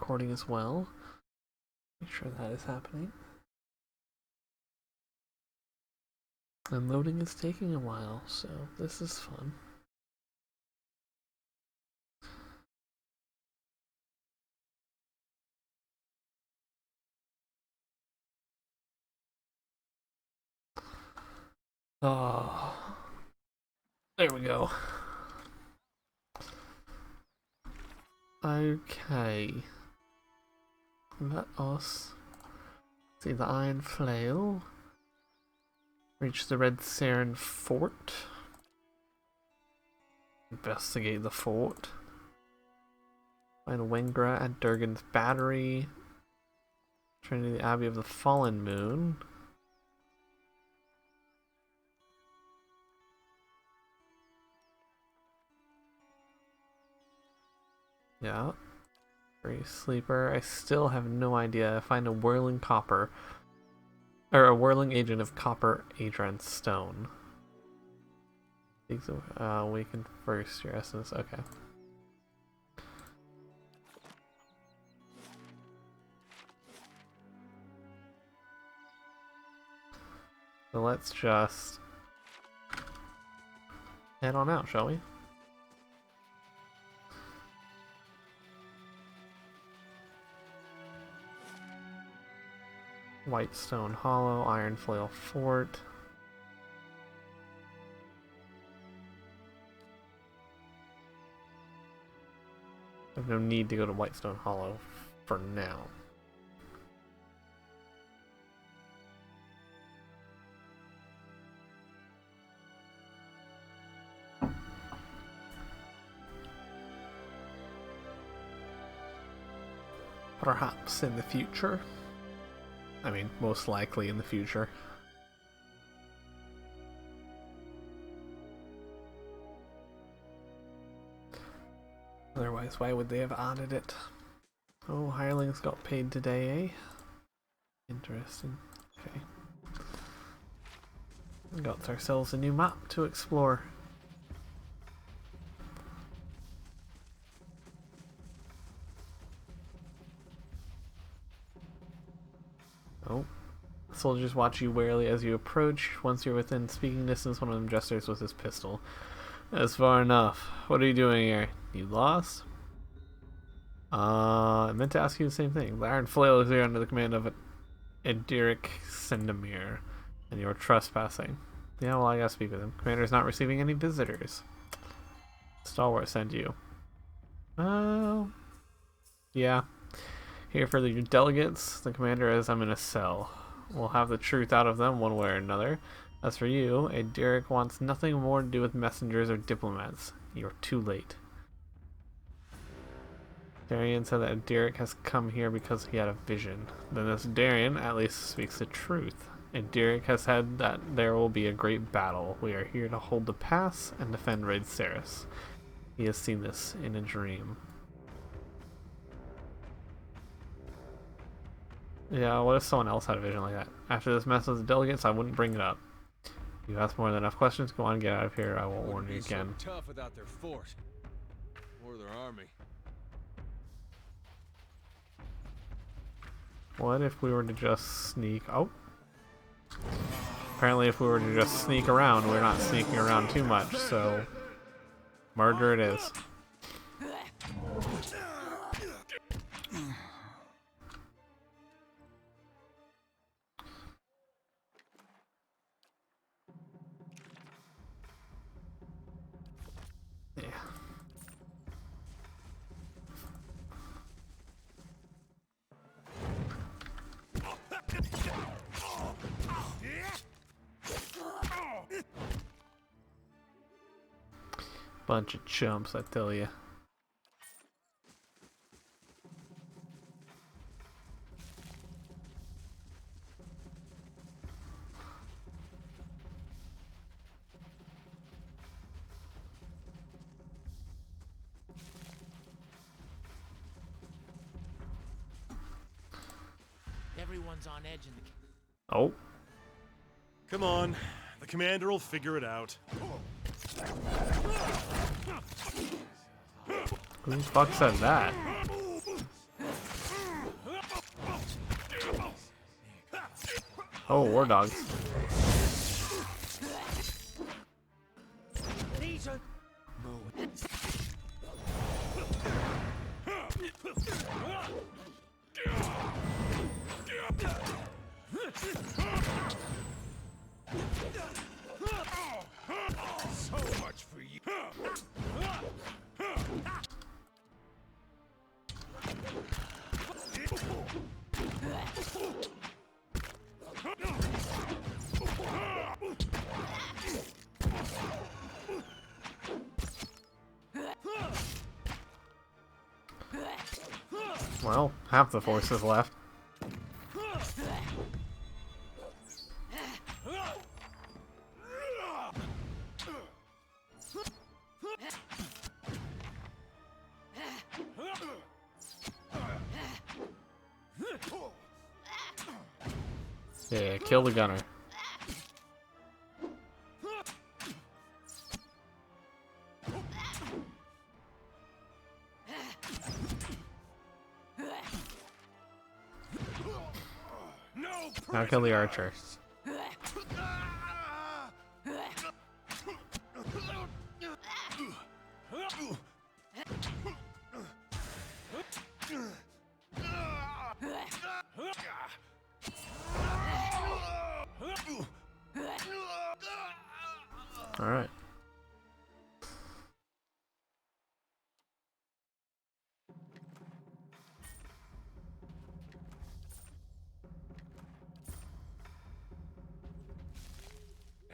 recording as well. Make sure that is happening. And loading is taking a while, so this is fun. Oh, there we go. Okay. Let us see the Iron Flail. Reach the Red Saren Fort. Investigate the fort. Find Wengra at Durgan's Battery. Return to the Abbey of the Fallen Moon. Yeah. Free Sleeper. I still have no idea. Find a Whirling Copper. Or a Whirling Agent of Copper Adran Stone. Awaken first your essence. Okay. So let's just head on out, shall we? Whitestone Hollow, Iron Flail Fort. I have no need to go to Whitestone Hollow for now. Perhaps in the future. I mean, most likely in the future. Otherwise, why would they have added it? Oh, hirelings got paid today, eh? Interesting. Okay. We got ourselves a new map to explore. Oh. Soldiers watch you warily as you approach. Once you're within speaking distance, one of them gestures with his pistol. That's far enough. What are you doing here? You lost? I meant to ask you the same thing. The Iron Flail is here under the command of Ederic Sendamir, and you're trespassing. Yeah, well, I gotta speak with him. Commander's not receiving any visitors. Stalwart sent you. Yeah. Here for the delegates, the commander is I'm in a cell. We'll have the truth out of them one way or another. As for you, Ederic wants nothing more to do with messengers or diplomats. You're too late. Darian said that Ederic has come here because he had a vision. Then this Darian at least speaks the truth. Ederic has said that there will be a great battle. We are here to hold the pass and defend Raid Saris. He has seen this in a dream. Yeah, what if someone else had a vision like that? After this mess with the delegates, I wouldn't bring it up. You've asked more than enough questions. Go on, get out of here. I won't warn you again. So tough without their fort or their army. What if we were to just sneak? Oh. Apparently, if we were to just sneak around, we're not sneaking around too much, so murder it is. Yeah. Bunch of chumps, I tell you. Everyone's on edge in the... Oh. Come on, the commander will figure it out. Who the fuck said that? Oh, war dogs. These are So much for you. Well, half the force is left. Yeah, kill the gunner. Now kill the archer. Alright.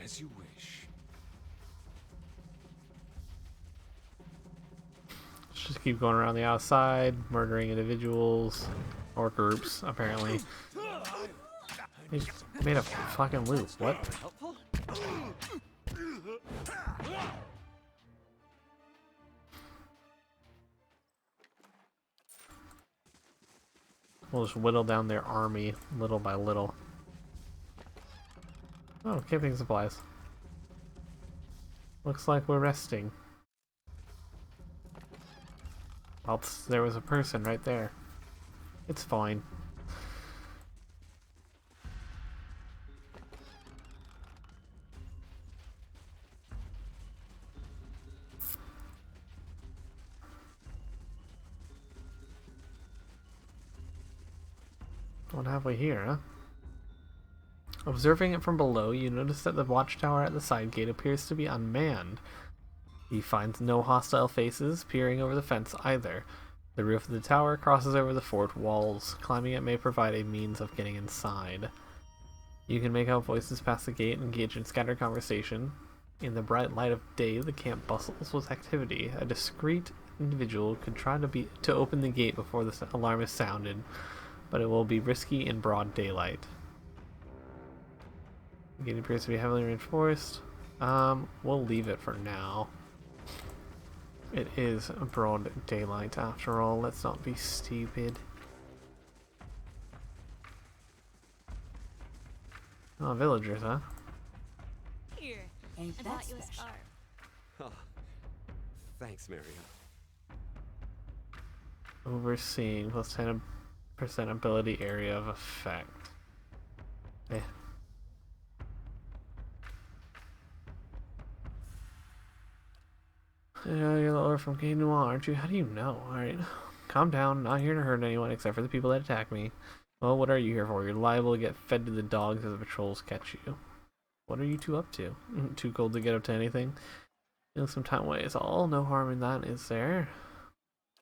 As you wish. Let's just keep going around the outside, murdering individuals or groups, apparently. He just made a fucking loop. What? We'll just whittle down their army little by little. Oh, camping supplies. Looks like we're resting. Well, there was a person right there. It's fine. What have we here, huh? Observing it from below, you notice that the watchtower at the side gate appears to be unmanned. He finds no hostile faces peering over the fence either. The roof of the tower crosses over the fort walls. Climbing it may provide a means of getting inside. You can make out voices past the gate and engage in scattered conversation. In the bright light of day, the camp bustles with activity. A discreet individual could try to open the gate before the alarm is sounded, but it will be risky in broad daylight. The gate appears to be heavily reinforced. We'll leave it for now. It is broad daylight after all, let's not be stupid. Oh, villagers, huh? Here, Ain't I that bought you a special? scarf. Oh, thanks, Mario. Overseeing plus 10% ability area of effect. Eh. You're the Lord from Gay Noir, aren't you? How do you know? Alright. Calm down. Not here to hurt anyone except for the people that attack me. Well, what are you here for? You're liable to get fed to the dogs as the patrols catch you. What are you two up to? Too cold to get up to anything? Some time away is all. No harm in that, is there?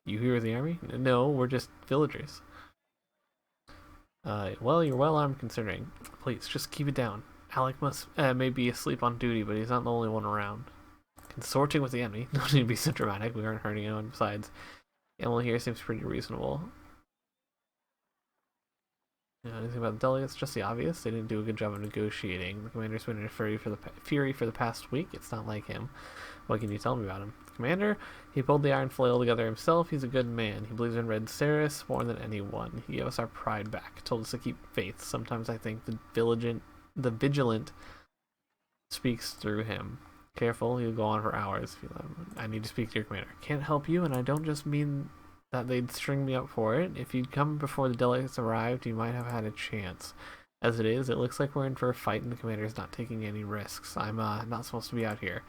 You here with the army? No, we're just villagers. Well, you're well armed considering. Please, just keep it down. Alec must may be asleep on duty, but he's not the only one around. Consorting with the enemy. No need to be so dramatic. We aren't hurting anyone. Besides, the animal here seems pretty reasonable. Anything about the delegates? Just the obvious. They didn't do a good job of negotiating. The commander's been in a fury for the past week. It's not like him. What can you tell me about him? The commander? He pulled the iron flail together himself. He's a good man. He believes in Red Ceres more than anyone. He gave us our pride back. Told us to keep faith. Sometimes I think the vigilant speaks through him. Careful, he'll go on for hours. I need to speak to your commander. Can't help you, and I don't just mean that they'd string me up for it. If you'd come before the delegates arrived, you might have had a chance. As it is, it looks like we're in for a fight and the commander's not taking any risks. I'm not supposed to be out here.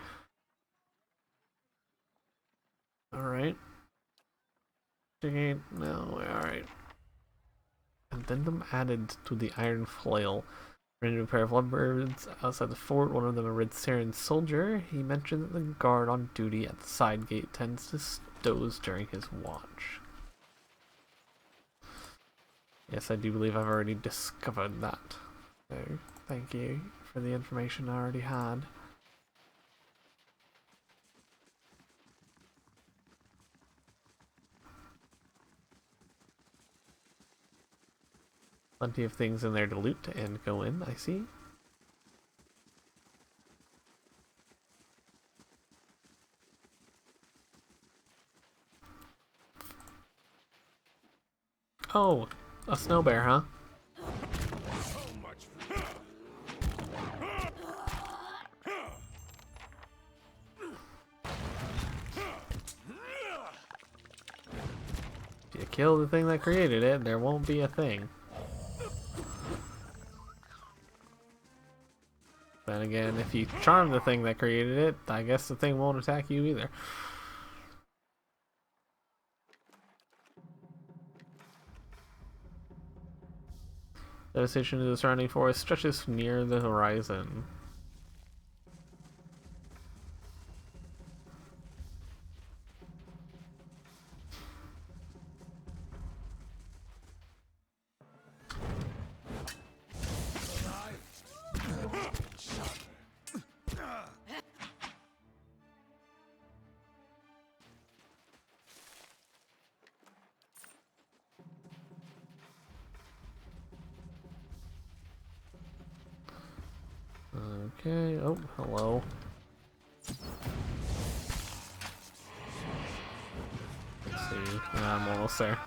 Alright. No, alright. Addendum added to the iron flail. Ran into a pair of lovebirds outside the fort, one of them a Red Saren soldier. He mentioned that the guard on duty at the side gate tends to doze during his watch. Yes, I do believe I've already discovered that. So, thank you for the information I already had. Plenty of things in there to loot and go in, I see. Oh, a snow bear, huh? So much for If you kill the thing that created it, there won't be a thing. Then again, if you charm the thing that created it, I guess the thing won't attack you either. Devastation to the surrounding forest stretches near the horizon. Okay, oh, hello. Let's see, I'm almost there.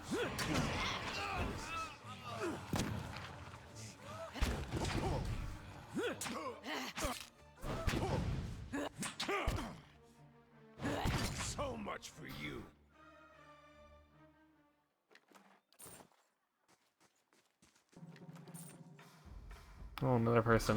so much for you. Oh, another person.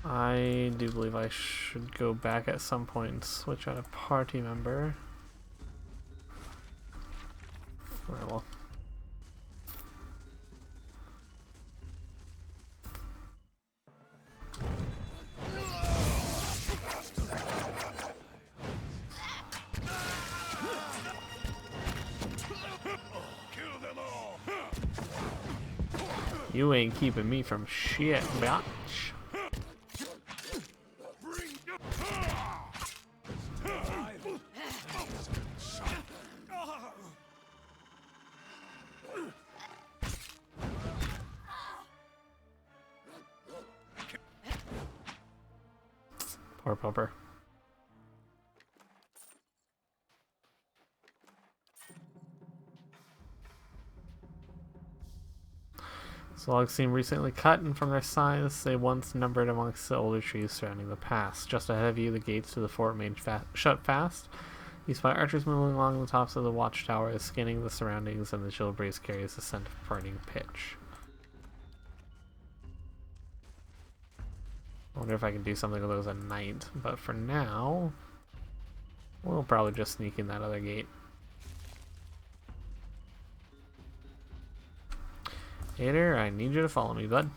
I do believe I should go back at some point and switch out a party member. Alright, well. Kill them all. You ain't keeping me from shit, bitch. Poor Pumper. The logs seem recently cut, and from their size, they once numbered amongst the older trees surrounding the pass. Just ahead of you, the gates to the fort remain shut fast. You spot archers moving along the tops of the watchtowers, scanning the surroundings, and the chill breeze carries the scent of burning pitch. I wonder if I can do something with those at night, but for now, we'll probably just sneak in that other gate. Hater, I need you to follow me, bud.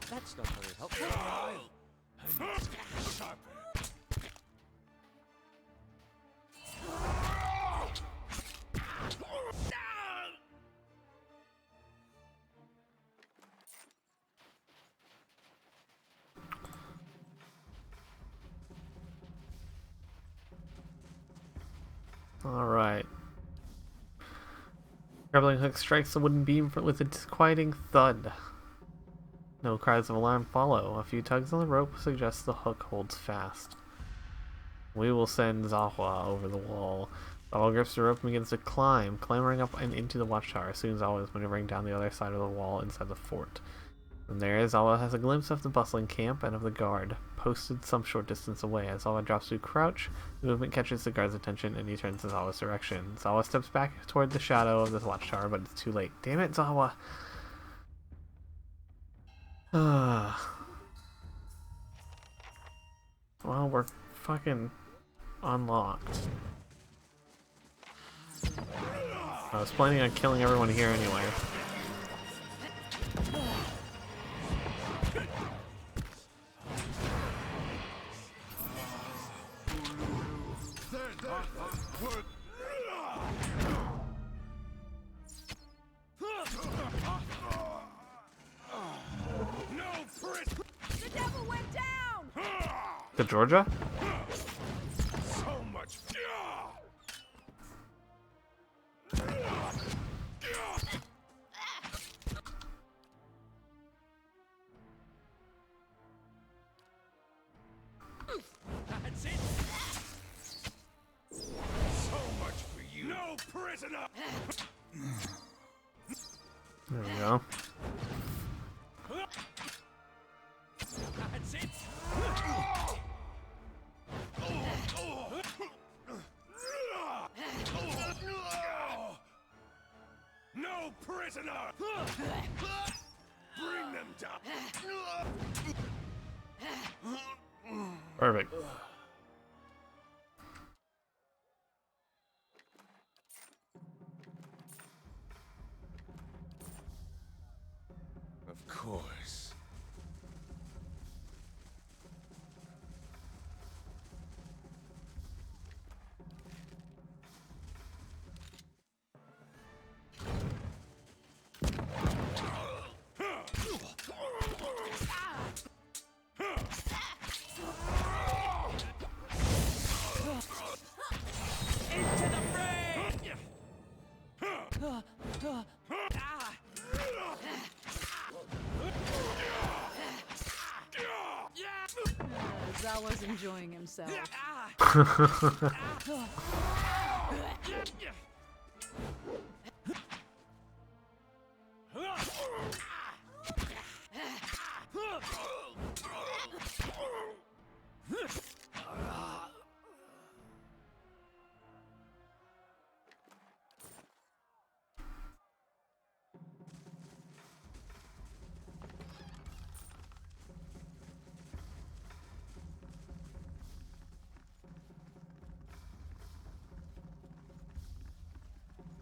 That's not very helpful. I need something sharper. Alright. Grappling hook strikes the wooden beam with a disquieting thud. No cries of alarm follow. A few tugs on the rope suggest the hook holds fast. We will send Zawa over the wall. Zawa grips the rope and begins to climb, clambering up and into the watchtower. Soon Zawa is maneuvering down the other side of the wall inside the fort. From there, Zawa has a glimpse of the bustling camp and of the guard, posted some short distance away. As Zawa drops to crouch, the movement catches the guard's attention and he turns in Zawa's direction. Zawa steps back toward the shadow of the watchtower, but it's too late. Damn it, Zawa! Well, we're fucking unlocked. I was planning on killing everyone here anyway. The devil went down! To Georgia? So much. That's it. So much for you. No prisoner. There we go. That's it. No prisoner. Bring them down. Perfect. Of course. Into the fray. Zawa's enjoying himself.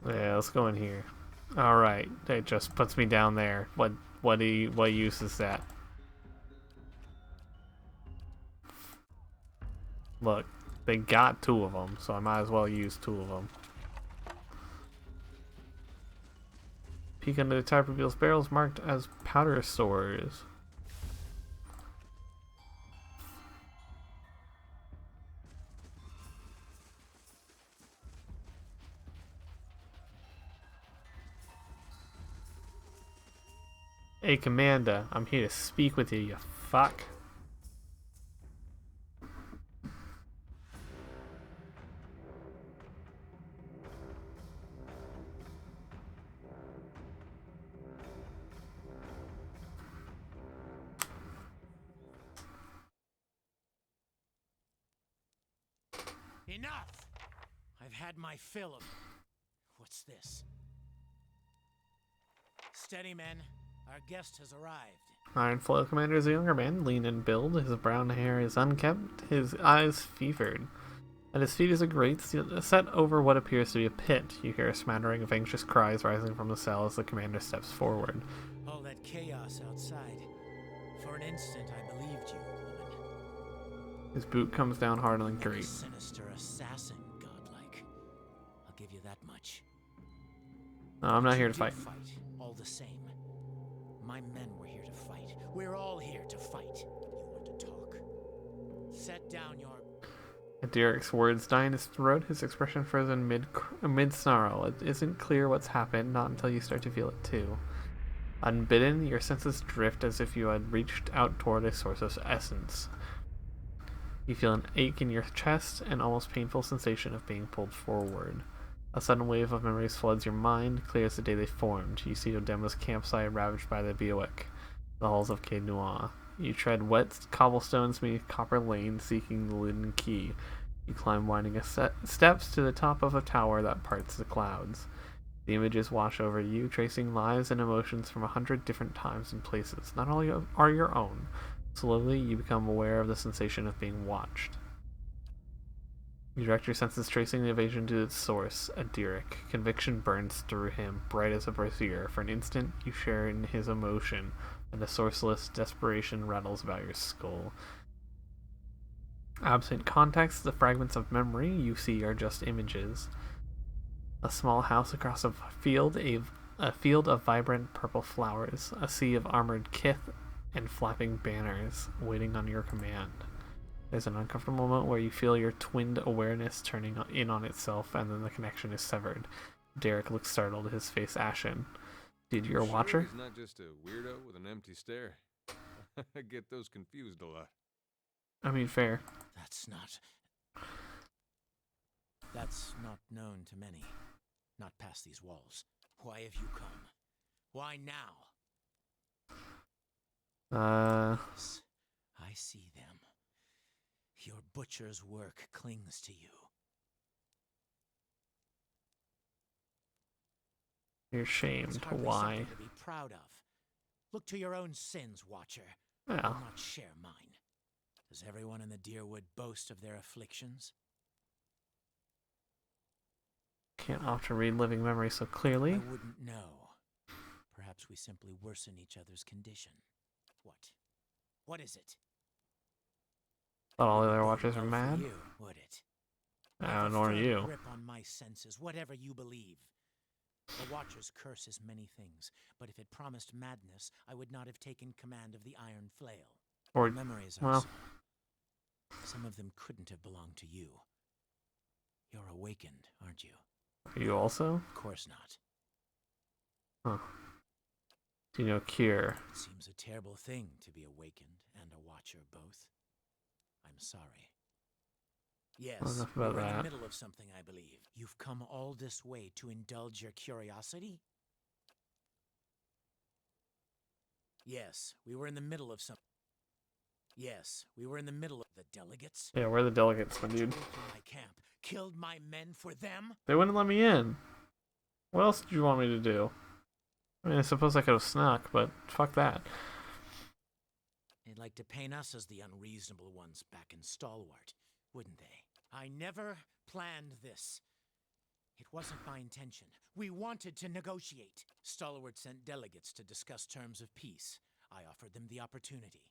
Yeah, let's go in here. Alright, it just puts me down there. What use is that? Look, they got two of them, so I might as well use two of them. Peek under the tarp reveals barrels marked as powder stores. Hey, Commander, I'm here to speak with you, you fuck. Enough! I've had my fill of... What's this? Steady, men. Our guest has arrived. Ironflow Commander is a younger man, lean in build. His brown hair is unkempt, his eyes fevered. At his feet is a grate set over what appears to be a pit. You hear a smattering of anxious cries rising from the cell as the commander steps forward. All that chaos outside. For an instant, I believed you, woman. His boot comes down hard on the You're a grate. sinister assassin, godlike. I'll give you that much. No, I'm not But here you to fight. did fight, all the same. My men were here to fight. We're all here to fight. You want to talk? Set down your... At Derek's words die in his throat, his expression frozen mid snarl. It isn't clear what's happened, not until you start to feel it too. Unbidden, your senses drift as if you had reached out toward a source of essence. You feel an ache in your chest, an almost painful sensation of being pulled forward. A sudden wave of memories floods your mind, clear as the day they formed. You see Odema's campsite ravaged by the Biowick, the halls of Caed Noir. You tread wet cobblestones beneath copper lanes, seeking the Lydon Key. You climb winding steps to the top of a tower that parts the clouds. The images wash over you, tracing lives and emotions from 100 different times and places. Not all are your own. Slowly, you become aware of the sensation of being watched. You direct your senses, tracing the evasion to its source, a Derek. Conviction burns through him, bright as a brazier. For an instant, you share in his emotion, and a sourceless desperation rattles about your skull. Absent context, the fragments of memory you see are just images. A small house across a field of vibrant purple flowers, a sea of armored kith and flapping banners waiting on your command. There's an uncomfortable moment where you feel your twinned awareness turning in on itself, and then the connection is severed. Derek looks startled, his face ashen. Dude, you're a watcher? He's not just a weirdo with an empty stare. I get those confused a lot. I mean, fair. That's not known to many. Not past these walls. Why have you come? Why now? Yes, I see them. Your butcher's work clings to you. You're It's shamed. hardly Why? something to be proud of. Look to your own sins, Watcher. Well, I'll not share mine. Does everyone in the Deerwood boast of their afflictions? can't often read living memory so clearly. I wouldn't know. Perhaps we simply worsen each other's condition. What? What is it? Thought all the other Bode watchers are well for mad. you, would it? Nor Like a you. firm grip on my senses, whatever you believe. The Watcher's curse is many things, but if it promised madness, I would not have taken command of the Iron Flail. Or, Memories are well, some of them couldn't have belonged to you. You're awakened, aren't you? you also? Of course not. Huh. Do you know Cure? It seems a terrible thing to be awakened and a Watcher both. I'm sorry. Yes, enough about we're in that. the middle of something, I believe. You've come all this way to indulge your curiosity? Yes, we were in the middle of something. Yes, we were in the middle of the delegates. Yeah, we're the delegates, my dude. Broke through my camp, killed my men for them. They wouldn't let me in. What else did you want me to do? I mean, I suppose I could have snuck, but fuck that. They'd like to paint us as the unreasonable ones back in Stalwart, wouldn't they? I never planned this. It wasn't my intention. We wanted to negotiate. Stalwart sent delegates to discuss terms of peace. I offered them the opportunity.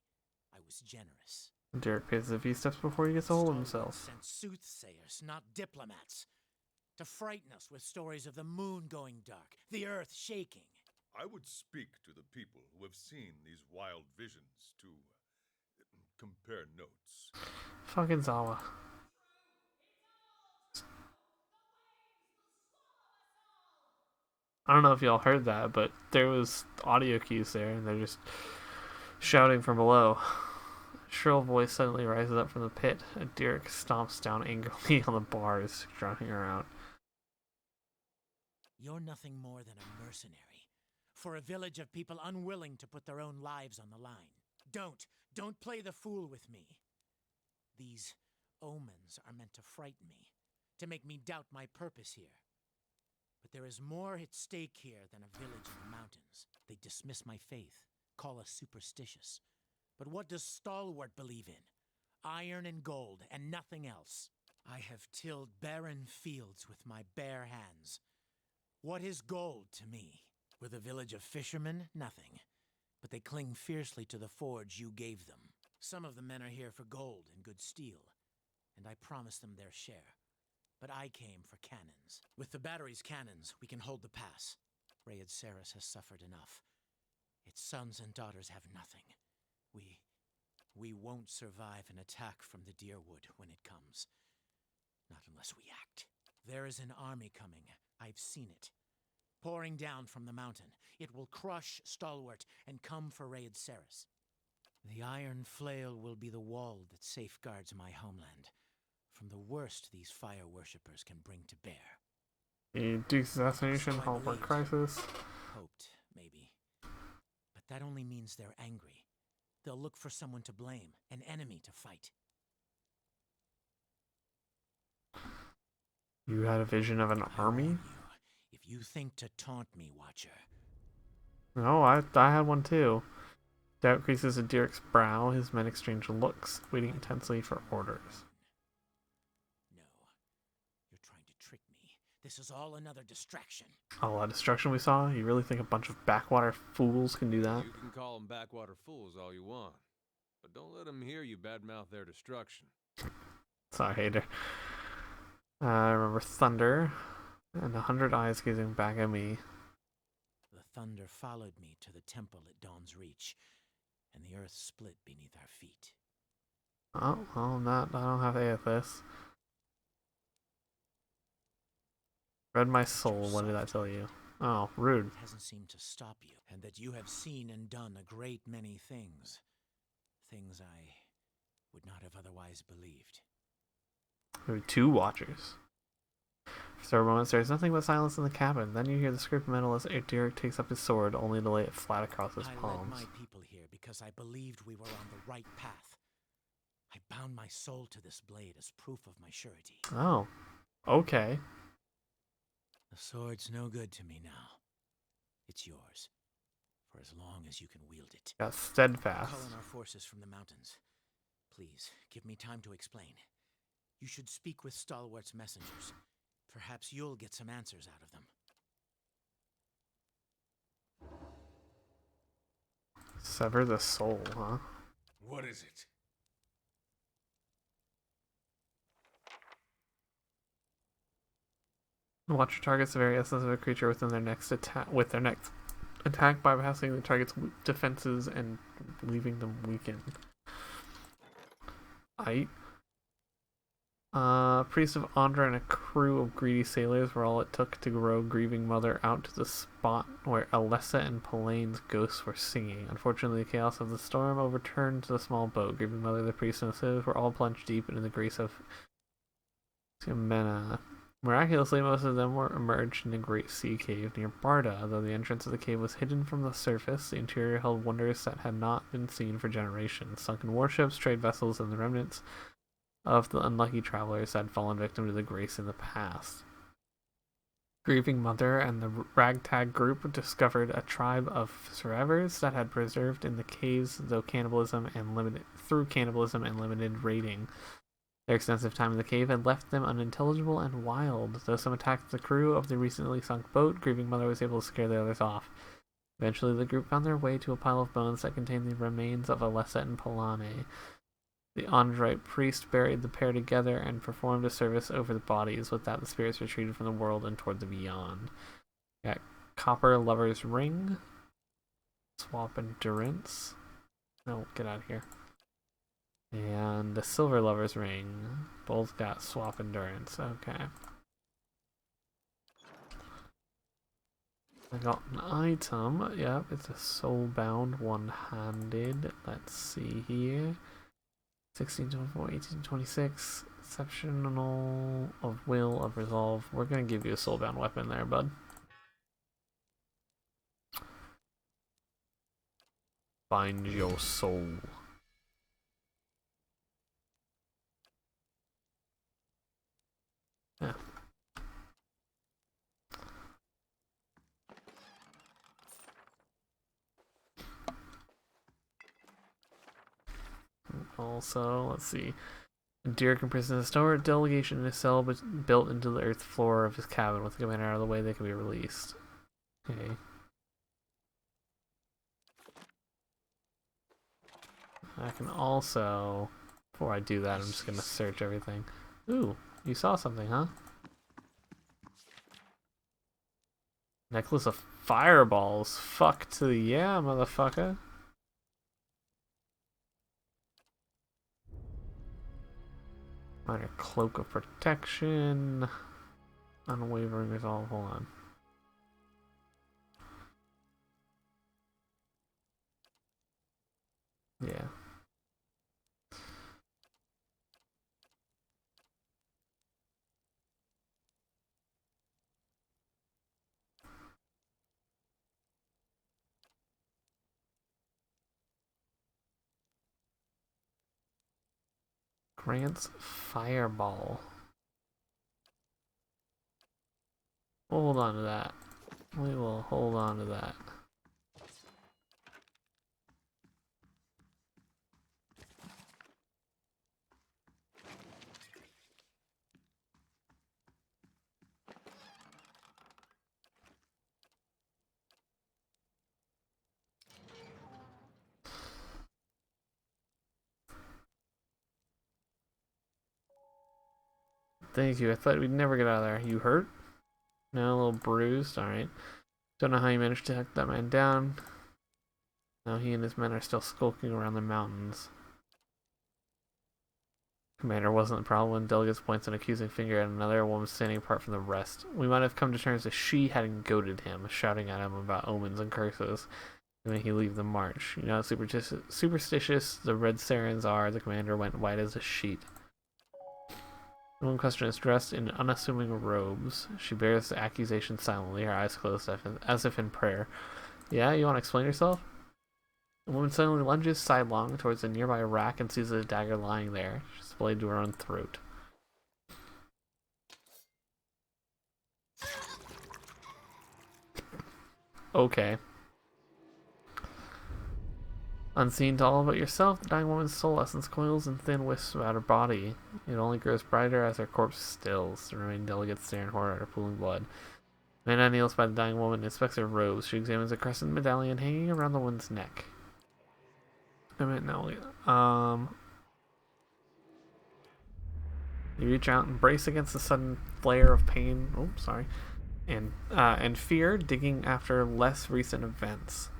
I was generous. Derek pays a few steps before he gets a hold of Stalwart himself. sent soothsayers, not diplomats, to frighten us with stories of the moon going dark, the earth shaking. I would speak to the people who have seen these wild visions to compare notes. Fucking Zawa. I don't know if y'all heard that, but there was audio cues there, and they're just shouting from below. A shrill voice suddenly rises up from the pit, and Derek stomps down angrily on the bars, drowning her out. You're nothing more than a mercenary for a village of people unwilling to put their own lives on the line. Don't play the fool with me. These omens are meant to frighten me, to make me doubt my purpose here. But there is more at stake here than a village in the mountains. They dismiss my faith, call us superstitious. But what does Stalwart believe in? Iron and gold, and nothing else. I have tilled barren fields with my bare hands. What is gold to me? With a village of fishermen, nothing. But they cling fiercely to the forge you gave them. Some of the men are here for gold and good steel, and I promised them their share. But I came for cannons. With the battery's cannons, we can hold the pass. Rayed Saris has suffered enough. Its sons and daughters have nothing. We won't survive an attack from the Deerwood when it comes. Not unless we act. There is an army coming. I've seen it. Pouring down from the mountain. It will crush Stalwart and come for Raid Ceres. The Iron Flail will be the wall that safeguards my homeland from the worst these fire worshippers can bring to bear. The Duke's assassination, So I Hallmark believed. crisis. Hoped, maybe. But that only means they're angry. They'll look for someone to blame, an enemy to fight. You had a vision of an I army? warn you, if you think to taunt me, Watcher, No, I had one too. Doubt creases in Derek's brow. His men exchange looks, waiting intensely for orders. no. You're trying to trick me. This is all another distraction. All that destruction we saw? You really think a bunch of backwater fools can do that? You can call them backwater fools all you want, but don't let them hear you badmouth their destruction. Sorry, hater. I remember thunder, and 100 eyes gazing back at me. The thunder followed me to the temple at Dawn's Reach, and the earth split beneath our feet. Oh, well, I don't have Aethys. Read my soul, what did that tell you? Oh, rude. It hasn't seemed to stop you, and that you have seen and done a great many things. Things I would not have otherwise believed. There were 2 watchers. For several moments, there is nothing but silence in the cabin. Then you hear the scrape of metal as Derek takes up his sword, only to lay it flat across his I led palms. my people here because I believed we were on the right path. I bound my soul to this blade as proof of my surety. Oh, okay. The sword's no good to me now. It's yours, for as long as you can wield it. Got steadfast. Call in our forces from the mountains. Please, give me time to explain. You should speak with Stalwart's messengers. Perhaps you'll get some answers out of them. Sever the soul, huh? What is it? Watcher targets the very essence of a creature within their next attack bypassing the target's defenses and leaving them weakened. Priest of Andra and a crew of greedy sailors were all it took to row Grieving Mother out to the spot where Alessa and Pelane's ghosts were singing. Unfortunately, the chaos of the storm overturned the small boat. Grieving Mother, the priest, and the sailors were all plunged deep into the grace of Ximena. Miraculously, most of them were emerged in a great sea cave near Barda. Though the entrance of the cave was hidden from the surface, the interior held wonders that had not been seen for generations. Sunken warships, trade vessels, and the remnants of the unlucky travelers had fallen victim to the grace in the past. Grieving Mother and the ragtag group discovered a tribe of survivors that had preserved in the caves through cannibalism and limited raiding. Their extensive time in the cave had left them unintelligible and wild. Though some attacked the crew of the recently sunk boat, Grieving Mother was able to scare the others off. Eventually, the group found their way to a pile of bones that contained the remains of Alessa and Pelane. The Andrite priest buried the pair together and performed a service over the bodies. With that, the spirits retreated from the world and toward the beyond. Got Copper Lover's Ring. Swap Endurance. No, get out of here. And the Silver Lover's Ring. Both got Swap Endurance. Okay. I got an item. Yep, it's a Soulbound one-handed. Let's see here. 1624, 1826. Exceptional of will, of resolve. We're going to give you a Soulbound weapon there, bud. Find your soul. Yeah. Also, let's see. Derek imprisoned in a store delegation in a cell built into the earth floor of his cabin. With the commander out of the way, they can be released. Okay. I can also, before I do that, I'm just gonna search everything. Ooh, you saw something, huh? Necklace of fireballs. Fuck to the yeah, motherfucker. Minor cloak of protection. Unwavering resolve. Hold on. Yeah. Grants Fireball. We'll hold on to that. We will hold on to that. Thank you. I thought we'd never get out of there. You hurt? No, a little bruised. Alright. Don't know how you managed to hunt that man down. Now he and his men are still skulking around the mountains. Commander wasn't the problem when Delegates points an accusing finger at another woman standing apart from the rest. We might have come to terms if she hadn't goaded him, shouting at him about omens and curses to make he leave the march. You know how superstitious the Red Sarens are. The commander went white as a sheet. The woman in question is dressed in unassuming robes. She bears the accusation silently, her eyes closed as if in prayer. Yeah, you want to explain yourself? The woman suddenly lunges sidelong towards a nearby rack and sees a dagger lying there. She's blade to her own throat. Okay. Unseen to all but yourself, the dying woman's soul essence coils in thin wisps about her body. It only grows brighter as her corpse stills. The remaining delegates stare in horror at her pooling blood. Amanda kneels by the dying woman and inspects her robes. She examines a crescent medallion hanging around the woman's neck. I meant no. You reach out and brace against the sudden flare of pain. Oh, sorry, and fear, digging after less recent events.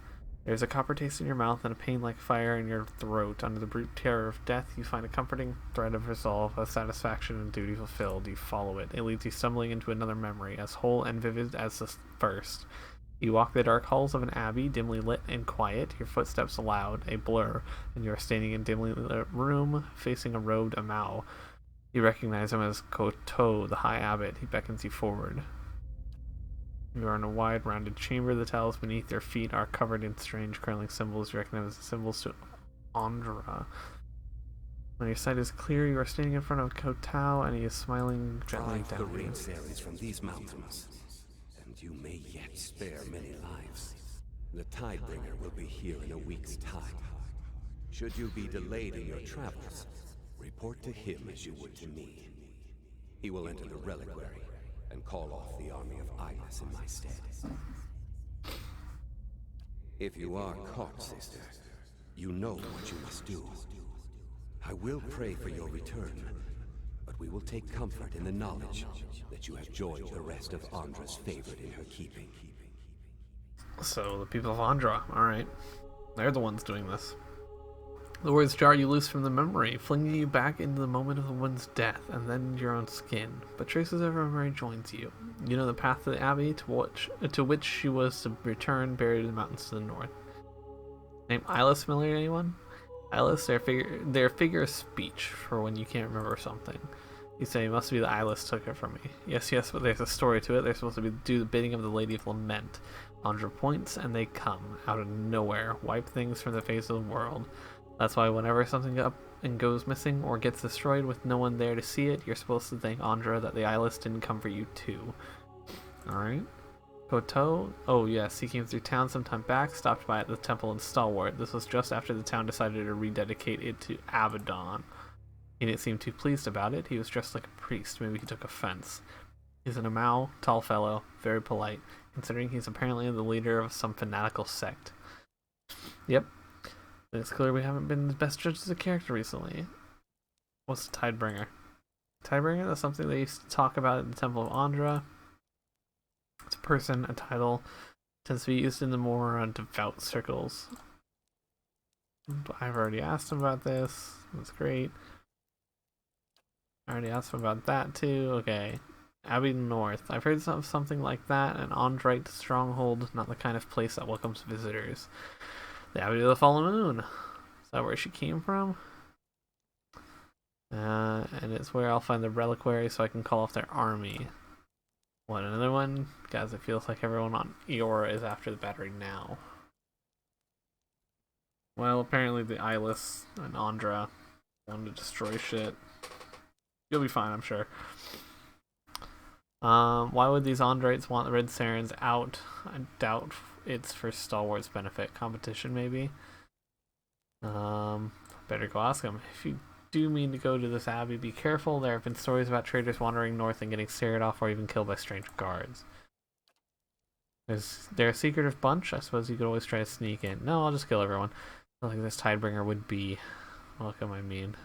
There's a copper taste in your mouth and a pain like fire in your throat. Under the brute terror of death, you find a comforting thread of resolve, a satisfaction and duty fulfilled. You follow it. It leads you stumbling into another memory, as whole and vivid as the first. You walk the dark halls of an abbey, dimly lit and quiet, your footsteps loud, a blur, and you are standing in a dimly lit room, facing a robed Amau. You recognize him as Koto, the High Abbot. He beckons you forward. You are in a wide, rounded chamber. The tiles beneath your feet are covered in strange, curling symbols. You recognize the symbols to Andra. When your sight is clear, you are standing in front of Koto, and he is smiling gently Drive down the at you. rain series from these mountains, and you may yet spare many lives. The Tidebringer will be here in a week's time. Should you be delayed in your travels, report to him as you would to me. He will enter the reliquary and call off the army of Eyeless in my stead. If you are caught, sister, you know what you must do. I will pray for your return, but we will take comfort in the knowledge that you have joined the rest of Andra's favorite in her keeping. So, the people of Andra, alright. They're the ones doing this. The words jar you loose from the memory, flinging you back into the moment of the one's death, and then your own skin. But traces of her memory joins you. You know the path to the abbey to which she was to return, buried in the mountains to the north. Name Eyeless familiar to anyone? Eyeless, their figure of speech for when you can't remember something. You say, it must be the Eyeless took it from me. Yes, but there's a story to it. They're supposed to do the bidding of the Lady of Lament. Andra points, and they come, out of nowhere, wipe things from the face of the world. That's why whenever something up and goes missing or gets destroyed with no one there to see it, you're supposed to thank Andra that the Eyeless didn't come for you too. Alright. Koto? Oh yes, he came through town some time back, stopped by at the temple in Stalwart. This was just after the town decided to rededicate it to Abaddon. He didn't seem too pleased about it. He was dressed like a priest. Maybe he took offense. He's an Amau, tall fellow, very polite, considering he's apparently the leader of some fanatical sect. Yep. It's clear we haven't been the best judges of character recently. What's the Tidebringer? Tidebringer? That's something they used to talk about in the Temple of Andra. It's a person, a title. Tends to be used in the more devout circles. I've already asked him about this. That's great. I already asked him about that too. Okay. Abbey North. I've heard of something like that. An Andrite stronghold, not the kind of place that welcomes visitors. The Abbey of the Fallen Moon. Is that where she came from? And it's where I'll find the reliquary so I can call off their army. What, another one? Guys, it feels like everyone on Eora is after the battery now. Well, apparently the Eyeless and Andra want to destroy shit. You'll be fine, I'm sure. Why would these Andrites want the Red Sarens out? I doubt it's for Stalwart's benefit. Competition, maybe? Better go ask them. If you do mean to go to this abbey, be careful. There have been stories about traders wandering north and getting stared off or even killed by strange guards. Is there a secretive bunch? I suppose you could always try to sneak in. No, I'll just kill everyone. I don't think this Tidebringer would be. Welcome, I mean.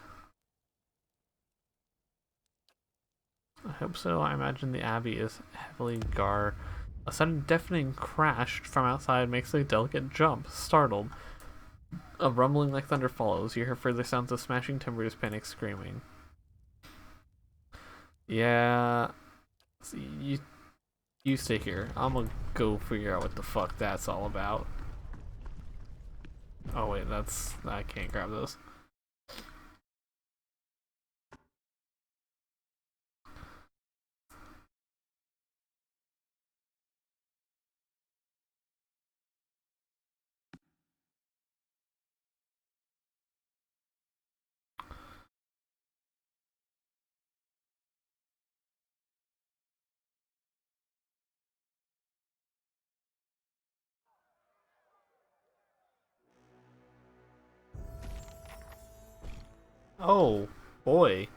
I hope so. I imagine the abbey is heavily Gar. A sudden deafening crash from outside makes a delicate jump. Startled. A rumbling like thunder follows. You hear further sounds of smashing timbers, panic screaming. Yeah. You stay here. I'm gonna go figure out what the fuck that's all about. Oh wait, I can't grab those. Oh, boy.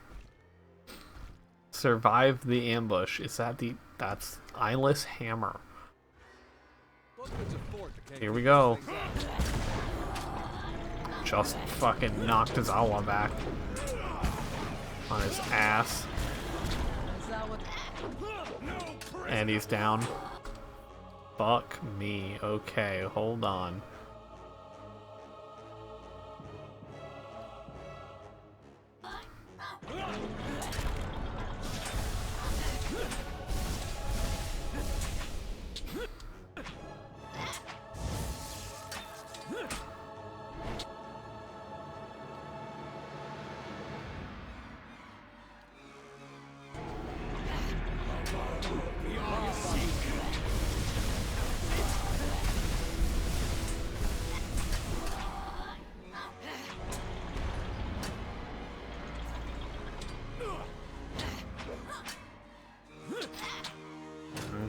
Survive the ambush. Is that that's Eyeless Hammer. Here we go. Just fucking knocked Zawa back. On his ass. And he's down. Fuck me. Okay, hold on.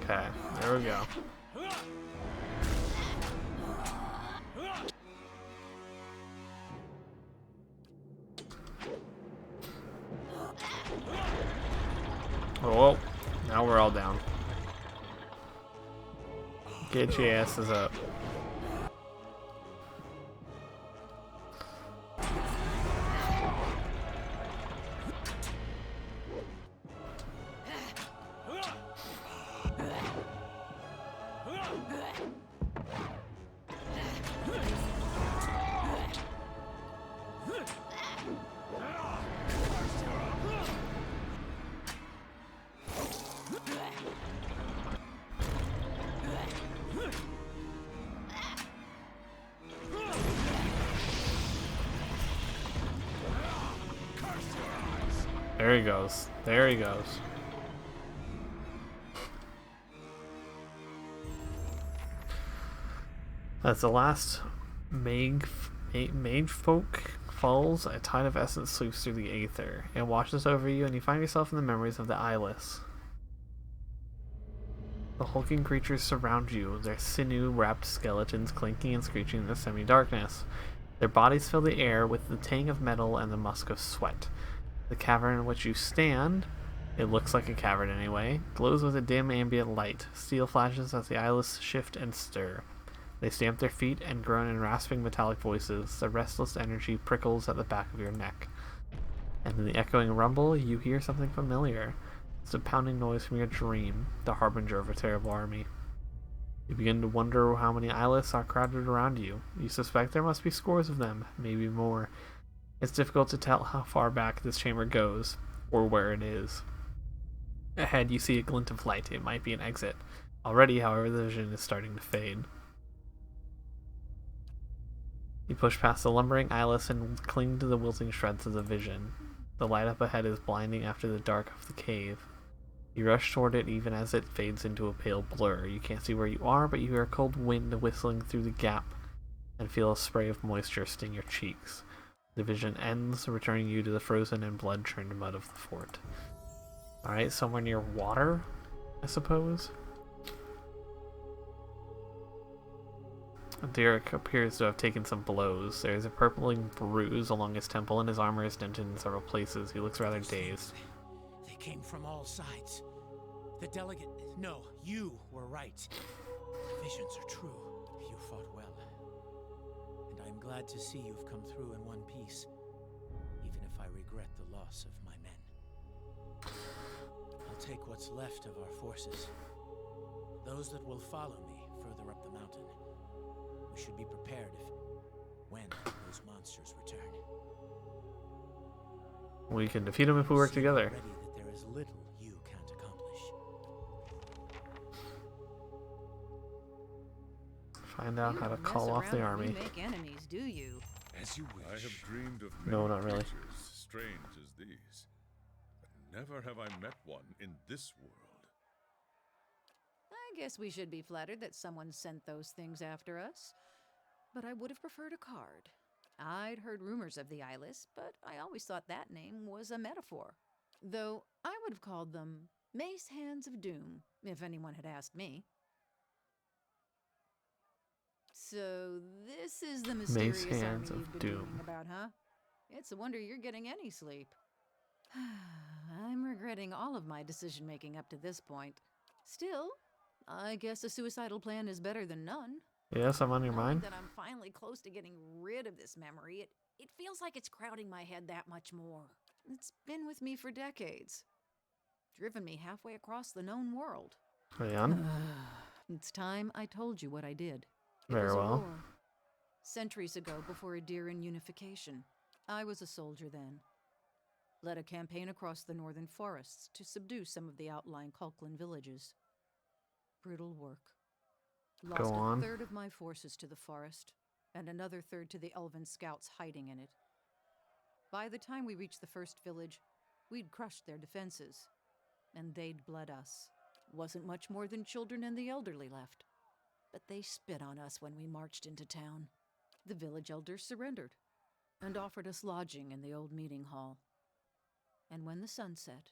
Okay, there we go. Oh, now we're all down. Get your asses up. There he goes. There he goes. As the last mage folk falls, a tide of essence sweeps through the aether. It washes over you, and you find yourself in the memories of the Eyeless. The hulking creatures surround you, their sinew-wrapped skeletons clinking and screeching in the semi-darkness. Their bodies fill the air with the tang of metal and the musk of sweat. The cavern in which you stand, it looks like a cavern anyway, glows with a dim ambient light. Steel flashes as the Eyeless shift and stir. They stamp their feet and groan in rasping metallic voices. The restless energy prickles at the back of your neck. And in the echoing rumble, you hear something familiar. It's a pounding noise from your dream, the harbinger of a terrible army. You begin to wonder how many Eyeless are crowded around you. You suspect there must be scores of them, maybe more. It's difficult to tell how far back this chamber goes. or where it is. Ahead, you see a glint of light. It might be an exit. Already, however, the vision is starting to fade. You push past the lumbering eyeless and cling to the wilting shreds of the vision. The light up ahead is blinding after the dark of the cave. You rush toward it even as it fades into a pale blur. You can't see where you are, but you hear a cold wind whistling through the gap and feel a spray of moisture sting your cheeks. The vision ends, returning you to the frozen and blood-churned mud of the fort. Alright, somewhere near water, I suppose? Derek appears to have taken some blows. There is a purpling bruise along his temple, and his armor is dented in several places. He looks rather dazed. They came from all sides. The delegate... No, you were right. The visions are true. You fought well. And I'm glad to see you've come through in one piece, even if I regret the loss of my men. I'll take what's left of our forces. Those that will follow me further up the mountain. We should be prepared when those monsters return. We can defeat them if we work together. Already that there is little you can't accomplish. Find out how to call off the army. You make enemies, do you? As you I wish. have dreamed of No, many not really. creatures strange as these, but never have I met one in this world. I guess we should be flattered that someone sent those things after us. But I would have preferred a card. I'd heard rumors of the Eyeless, but I always thought that name was a metaphor. Though I would have called them Mace Hands of Doom, if anyone had asked me. So this is the mysterious Hands army of you've been Doom. dreaming about, huh? It's a wonder you're getting any sleep. I'm regretting all of my decision-making up to this point. Still, I guess a suicidal plan is better than none. Yes, I'm on your Knowing mind. that I'm finally close to getting rid of this memory, it feels like it's crowding my head that much more. It's been with me for decades. Driven me halfway across the known world. Leon? It's time I told you what I did. It Very was a well. war. Centuries ago, before Adiran unification, I was a soldier then. Led a campaign across the northern forests to subdue some of the outlying Kulklin villages. Brutal work. Lost Go on. a third of my forces to the forest, and another third to the elven scouts hiding in it. By the time we reached the first village, we'd crushed their defenses, and they'd bled us. Wasn't much more than children and the elderly left. But they spit on us when we marched into town. The village elders surrendered, and offered us lodging in the old meeting hall. And when the sun set,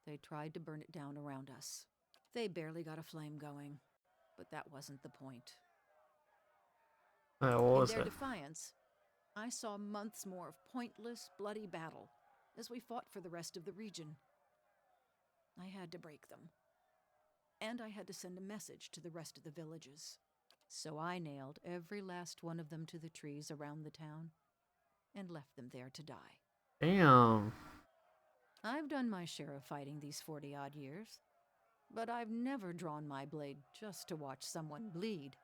they tried to burn it down around us. They barely got a flame going. But that wasn't the point. What was In their it? defiance, I saw months more of pointless, bloody battle as we fought for the rest of the region. I had to break them. And I had to send a message to the rest of the villages. So I nailed every last one of them to the trees around the town and left them there to die. Damn. I've done my share of fighting these 40-odd years. But I've never drawn my blade just to watch someone bleed.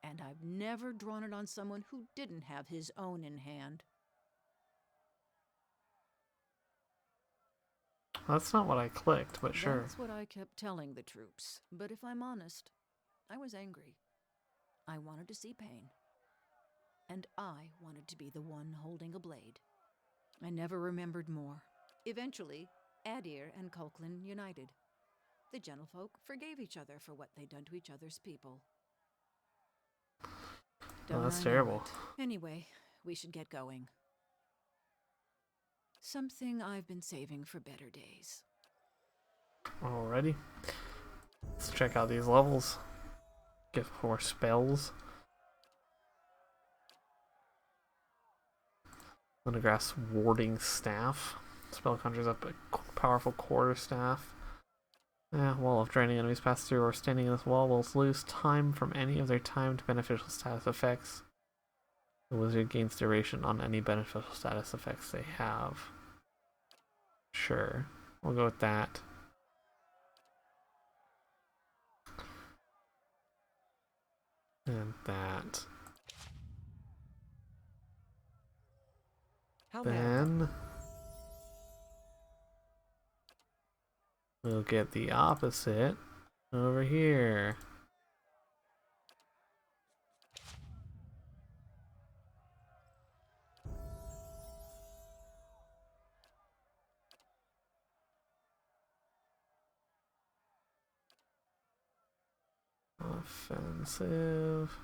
And I've never drawn it on someone who didn't have his own in hand. That's not what I clicked, but sure. That's what I kept telling the troops. But if I'm honest, I was angry. I wanted to see pain. And I wanted to be the one holding a blade. I never remembered more. Eventually, Adir and Kulklin united. The gentlefolk forgave each other for what they'd done to each other's people. Oh, that's I know terrible. it? Anyway, we should get going. Something I've been saving for better days. Alrighty. Let's check out these levels. Get more spells. Lunagrass Warding Staff. Spell conjures up a powerful quarter staff. Wall of draining enemies pass through or standing in this wall will lose time from any of their timed beneficial status effects. The wizard gains duration on any beneficial status effects they have. Sure, we'll go with that. And that. How may I Then We'll get the opposite over here. Offensive.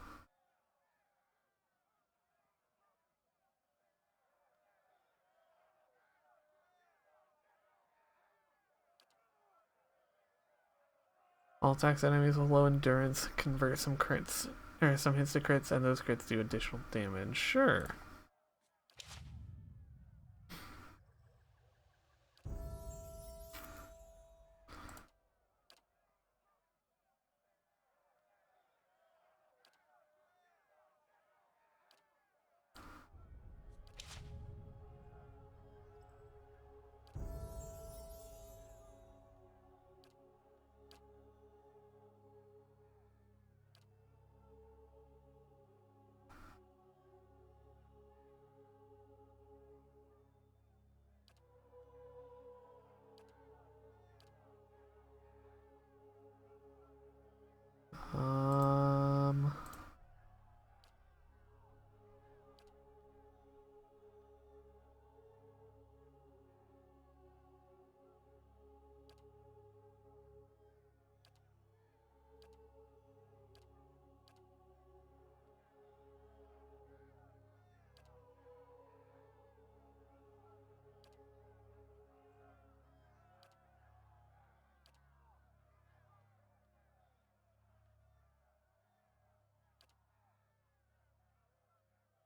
All attacks enemies with low endurance convert some crits, or some hits to crits, and those crits do additional damage. Sure. Um,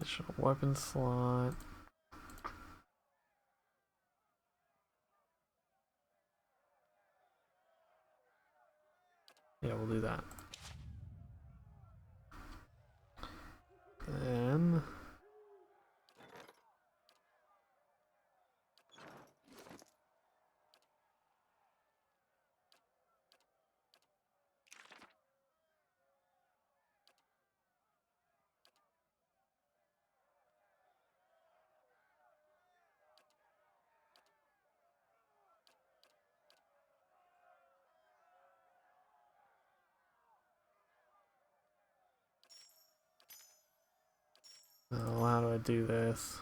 additional weapon slot. Yeah, we'll do that. Then oh, how do I do this?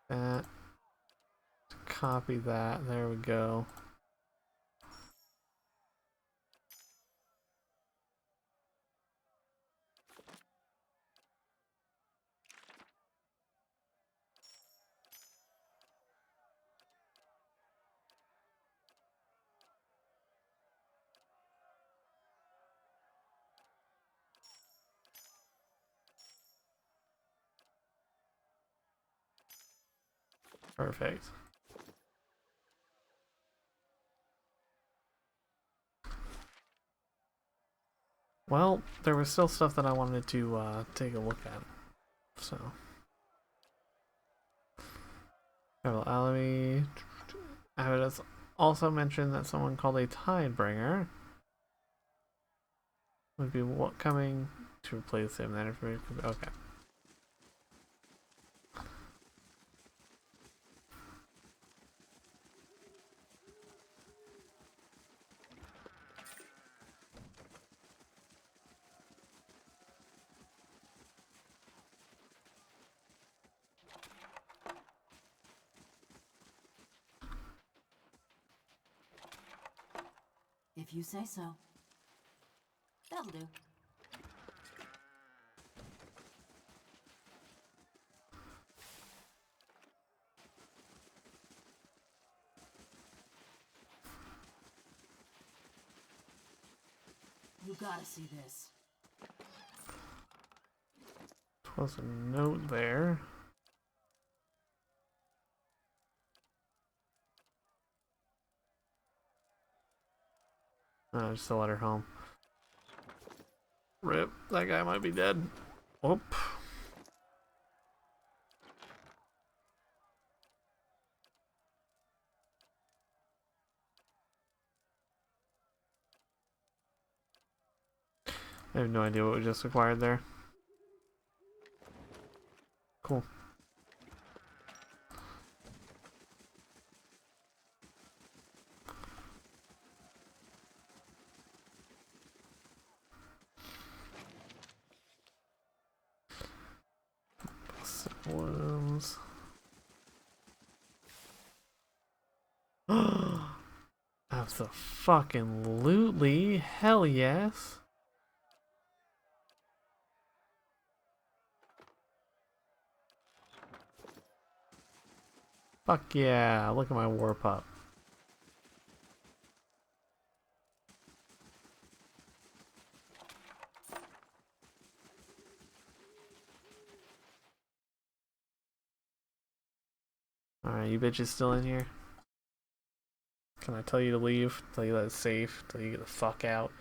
That. Copy that. There we go. Perfect. Well, there was still stuff that I wanted to take a look at. So, Rebel Alamy. Avidas also mentioned that someone called a Tidebringer would be what coming to replace him. That information. Okay. If you say so. That'll do. You gotta see this. Was a note there. Just a letter home. Rip, that guy might be dead. Whoop. I have no idea what we just acquired there. Cool. Worms. Absolutely. Hell yes. Fuck yeah. Look at my war pup. Alright, you bitches still in here? Can I tell you to leave? Tell you that it's safe? Tell you to get the fuck out?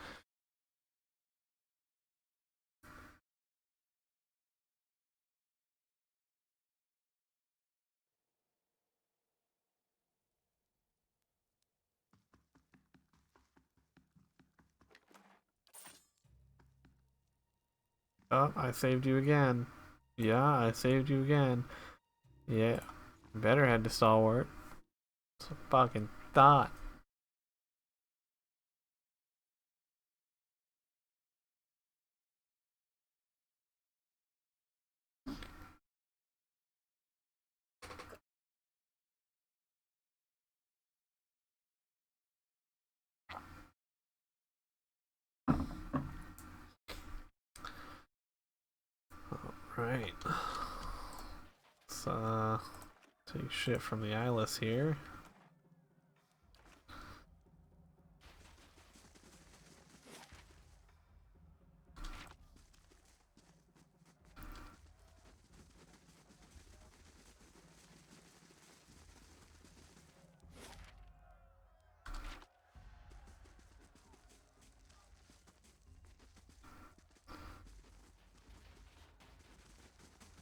Oh, I saved you again. Yeah, I saved you again. Yeah, better head to Stalwart. It's a fucking thought. Right. Let's take shit from the eyeless here.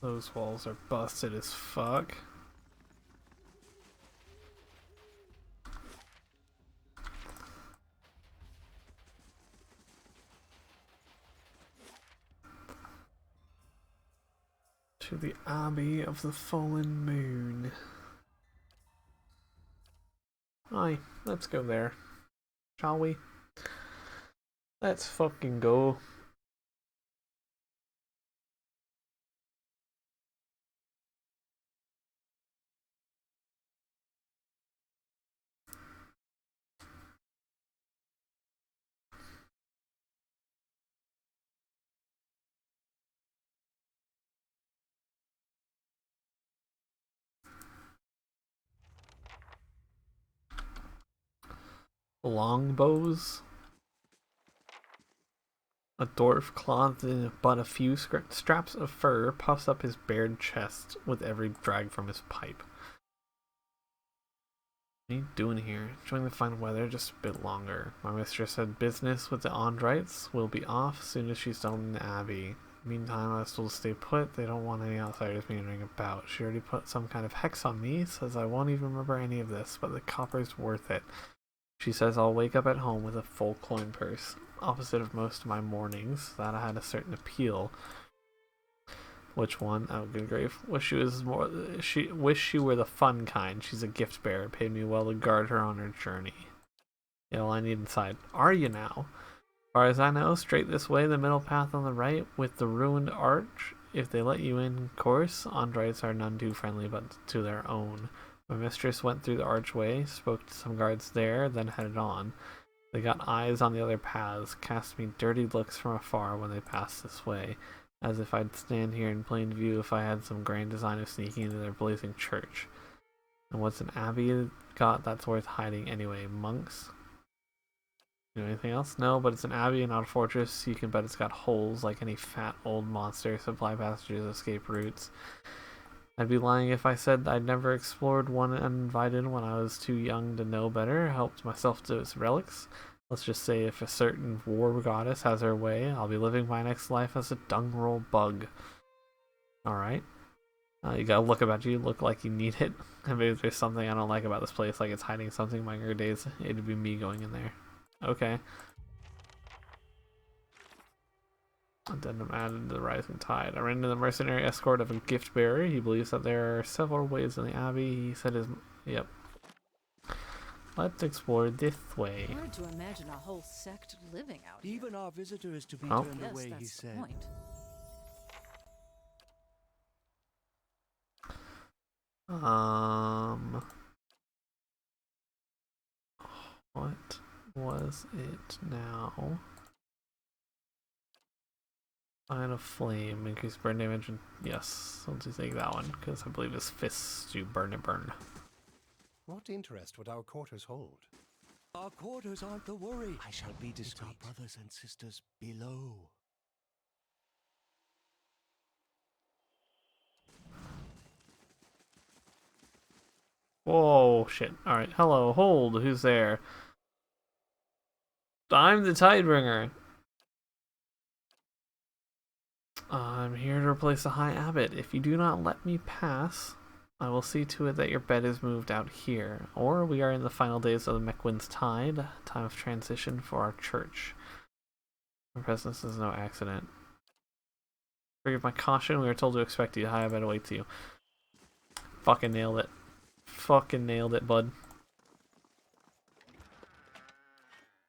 Those walls are busted as fuck. To the Abbey of the Fallen Moon. Aye, let's go there. Shall we? Let's fucking go. Longbows. A dwarf clothed in but a few straps of fur puffs up his bared chest with every drag from his pipe. What are you doing here? Enjoying the fine weather just a bit longer. My mistress said business with the Ondrites will be off as soon as she's done in the Abbey. Meantime, I was told to stay put. They don't want any outsiders meandering about. She already put some kind of hex on me, says I won't even remember any of this, but the copper's worth it. She says I'll wake up at home with a full coin purse. Opposite of most of my mornings, that I had a certain appeal. Which one? Oh, good grief. Wish she were the fun kind. She's a gift bearer. Paid me well to guard her on her journey. Yeah, well, I need inside. Are you now? As far as I know, straight this way, the middle path on the right, with the ruined arch. If they let you in, course. Ondrites are none too friendly, but to their own. My mistress went through the archway, spoke to some guards there, then headed on. They got eyes on the other paths, cast me dirty looks from afar when they passed this way, as if I'd stand here in plain view if I had some grand design of sneaking into their blazing church. And what's an abbey got that's worth hiding anyway? Monks? You know anything else? No, but it's an abbey and not a fortress, so you can bet it's got holes like any fat old monster, supply passages, escape routes. I'd be lying if I said I'd never explored one uninvited when I was too young to know better, helped myself to its relics. Let's just say if a certain war goddess has her way, I'll be living my next life as a dung roll bug. Alright. You gotta look about you, look like you need it. And maybe there's something I don't like about this place, like it's hiding something in my younger days. It'd be me going in there. Okay. Addendum added to the rising tide. I ran into the mercenary escort of a gift bearer. He believes that there are several ways in the abbey. He said his... Yep. Let's explore this way. Hard to imagine a whole sect living out here. Even our visitor is to be Oh. turned Yes, away, he that's the said. point. What was it now? Line of flame, increase burn damage, and yes, I'll just take that one because I believe his fists do burn. What interest would our quarters hold? Our quarters aren't the worry. I shall be discreet. It's our brothers and sisters below. Whoa, shit. Alright, hello, hold, who's there? I'm the Tidebringer. I'm here to replace the High Abbot. If you do not let me pass, I will see to it that your bed is moved out here. Or we are in the final days of the Meckwin's Tide, time of transition for our church. My presence is no accident. Forgive my caution, we were told to expect you. High Abbot awaits you. Fucking nailed it. Fucking nailed it, bud.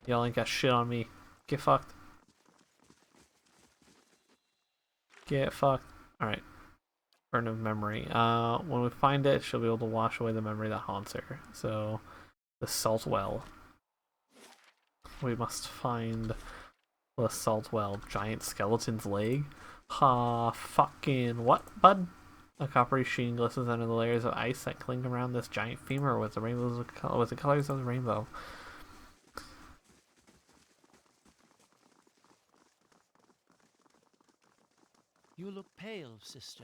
Y'all ain't got shit on me. Get fucked. Get fucked. Alright. Burn of memory. When we find it, she'll be able to wash away the memory that haunts her. So, the salt well. We must find the salt well. Giant skeleton's leg? Ha, fucking what, bud? A coppery sheen glistens under the layers of ice that cling around this giant femur with the rainbows with the colors of the rainbow. You look pale, sister.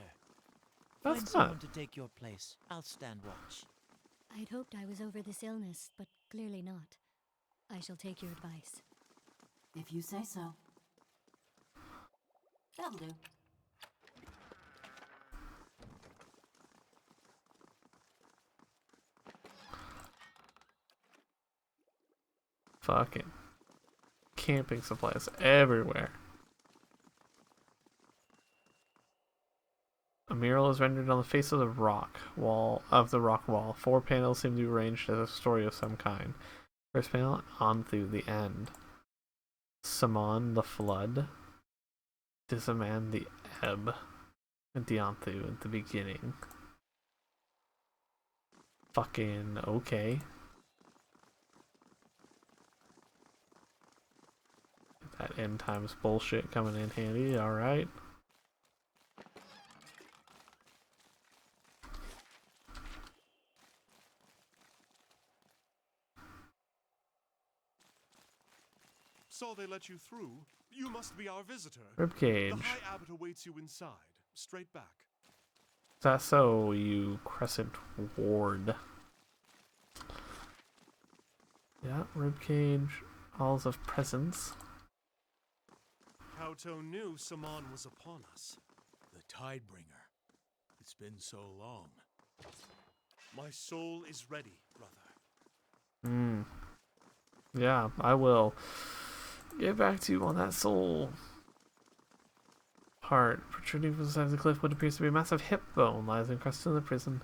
That's Find someone not. to take your place. I'll stand watch. I'd hoped I was over this illness, but clearly not. I shall take your advice. If you say so. That'll do. Fucking camping supplies everywhere. A mural is rendered on the face of the rock wall. 4 panels seem to be arranged as a story of some kind. First panel, on through the end. Samon the flood. Disaman the ebb. And Dianthu at the beginning. Fucking okay. That end times bullshit coming in handy, alright. So they let you through? You must be our visitor. Ribcage. The High Abbot awaits you inside. Straight back. Is that so, you Crescent Ward? Yeah, ribcage. Halls of Presence. Kauto knew Saman was upon us. The Tidebringer. It's been so long. My soul is ready, brother. Yeah, I will get back to you on that soul part. Protruding from the side of the cliff, what appears to be a massive hip bone lies encrusted in the prison.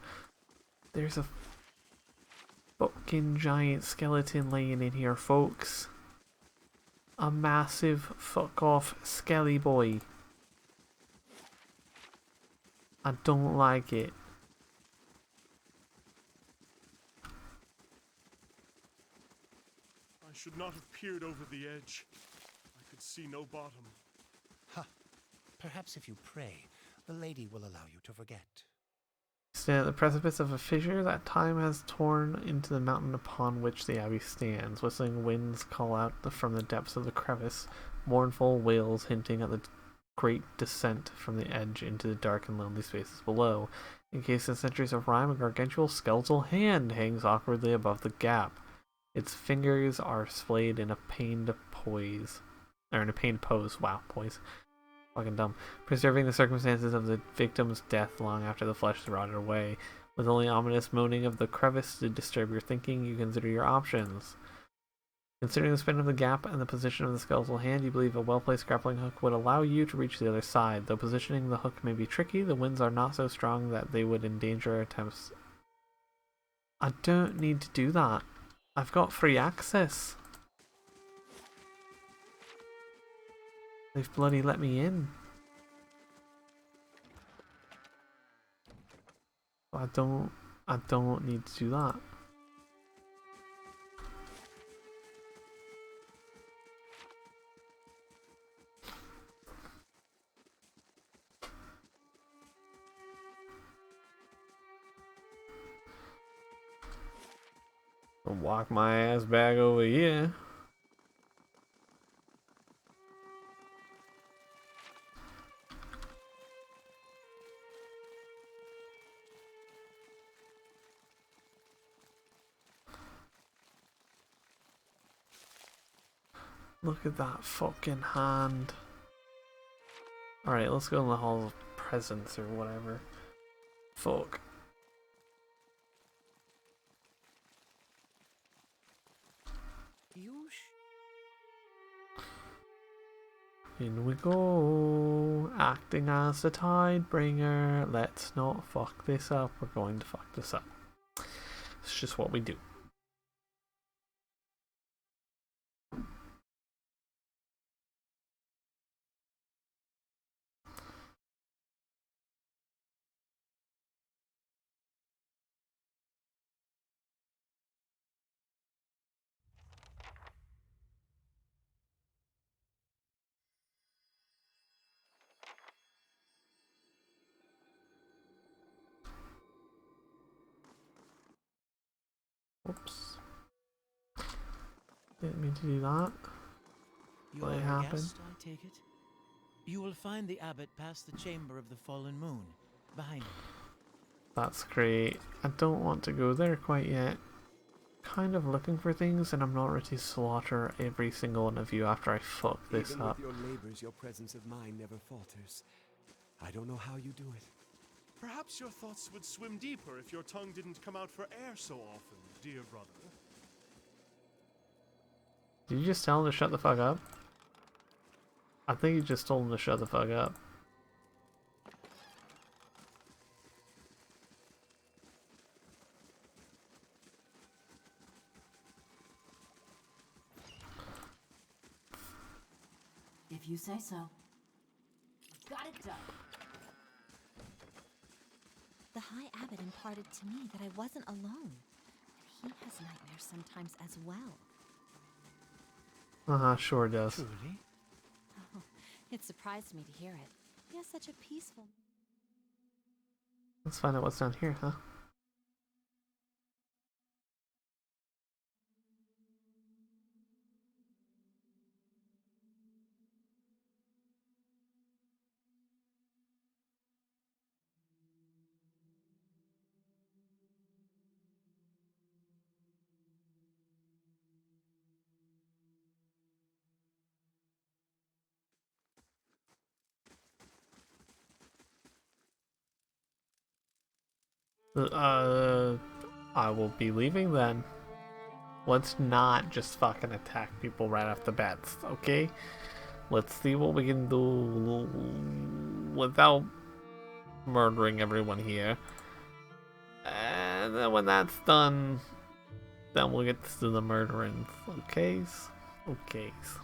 There's a fucking giant skeleton laying in here, folks. A massive fuck off skelly boy. I don't like it. I should not have peered over the edge. I could see no bottom. Ha! Perhaps if you pray, the lady will allow you to forget. Stand at the precipice of a fissure that time has torn into the mountain upon which the abbey stands. Whistling winds call out from the depths of the crevice, mournful wails hinting at the great descent from the edge into the dark and lonely spaces below. Encased in centuries of rime, a gargantuan skeletal hand hangs awkwardly above the gap. Its fingers are splayed in a pained pose. Wow, poise. Fucking dumb. Preserving the circumstances of the victim's death long after the flesh is rotted away. With only ominous moaning of the crevice to disturb your thinking, you consider your options. Considering the span of the gap and the position of the skeletal hand, you believe a well-placed grappling hook would allow you to reach the other side. Though positioning the hook may be tricky, the winds are not so strong that they would endanger attempts. I don't need to do that. I've got free access. They've bloody let me in. I don't need to do that. I'll walk my ass back over here. Look at that fucking hand. Alright, let's go in the Hall of Presence or whatever. Fuck. In we go, acting as the Tidebringer. Let's not fuck this up. We're going to fuck this up. It's just what we do. Oops. Didn't mean to do that. You are a guest, I take it? You will find the abbot past the chamber of the fallen moon, behind him. That's great. I don't want to go there quite yet. Kind of looking for things, and I'm not ready to slaughter every single one of you after I fuck this Even up. with your labors, your presence of mind never falters. I don't know how you do it. Perhaps your thoughts would swim deeper if your tongue didn't come out for air so often, dear brother. Did you just tell him to shut the fuck up? I think you just told him to shut the fuck up. If you say so. Got it done. The High Abbot imparted to me that I wasn't alone. He has nightmares sometimes as well. Sure does. Truly? Oh, it surprised me to hear it. He has such a peaceful... Let's find out what's down here, huh? I will be leaving then. Let's not just fucking attack people right off the bat, okay? Let's see what we can do without murdering everyone here. And then when that's done, then we'll get to the murdering. Okays? Okays.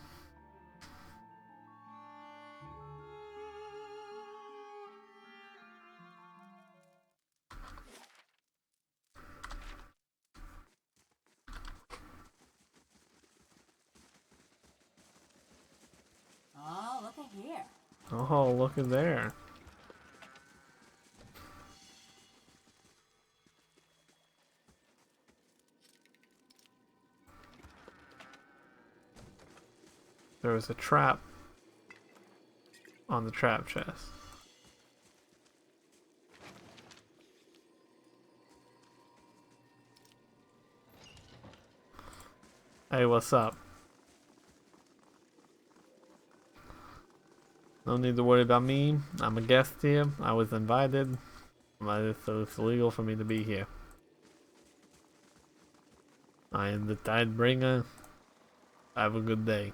Oh, look at here. Oh, look at there. There was a trap on the trap chest. Hey, what's up? No need to worry about me. I'm a guest here. I was invited. So it's illegal for me to be here. I am the Tidebringer. Have a good day.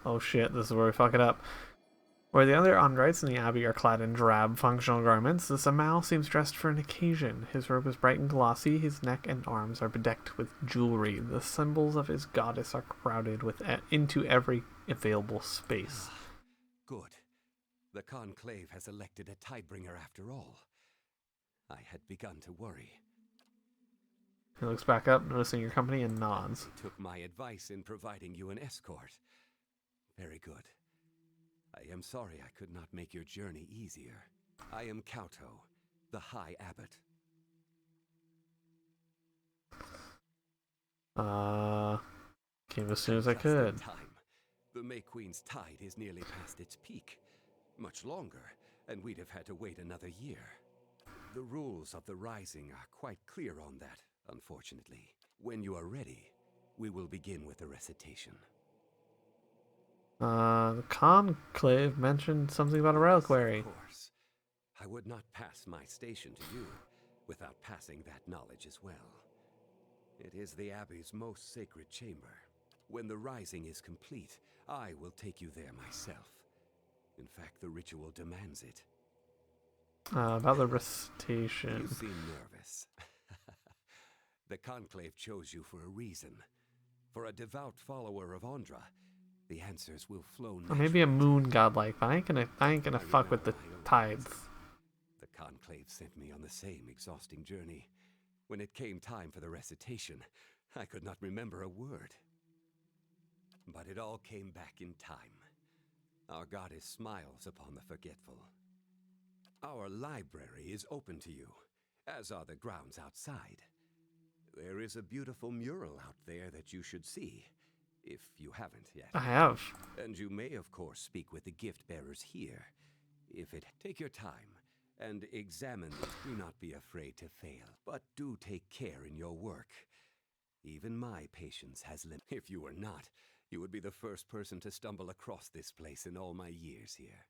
Oh shit, this is where we fuck it up. Where the other Andrites in the Abbey are clad in drab, functional garments, this Amal seems dressed for an occasion. His robe is bright and glossy, his neck and arms are bedecked with jewelry. The symbols of his goddess are crowded into every available space. Good. The Conclave has elected a Tidebringer after all. I had begun to worry. He looks back up, noticing your company, and nods. He took my advice in providing you an escort. Very good. I am sorry I could not make your journey easier. I am Kauto, the High Abbot. Came as soon as I could. Time. The May Queen's tide is nearly past its peak. Much longer, and we'd have had to wait another year. The rules of the Rising are quite clear on that, unfortunately. When you are ready, we will begin with the recitation. The Conclave mentioned something about a reliquary. Of course. I would not pass my station to you without passing that knowledge as well. It is the Abbey's most sacred chamber. When the Rising is complete, I will take you there myself. In fact, the ritual demands it. About the recitation. You seem nervous. The Conclave chose you for a reason. For a devout follower of Ondra, the answers will flow naturally. Or maybe a moon godlike, but I ain't gonna fuck with the tides. The Conclave sent me on the same exhausting journey. When it came time for the recitation, I could not remember a word. But it all came back in time. Our goddess smiles upon the forgetful. Our library is open to you, as are the grounds outside. There is a beautiful mural out there that you should see, if you haven't yet. I have. And you may, of course, speak with the gift bearers here. Take your time and examine them. Do not be afraid to fail, but do take care in your work. Even my patience has limits. If you were not, you would be the first person to stumble across this place in all my years here.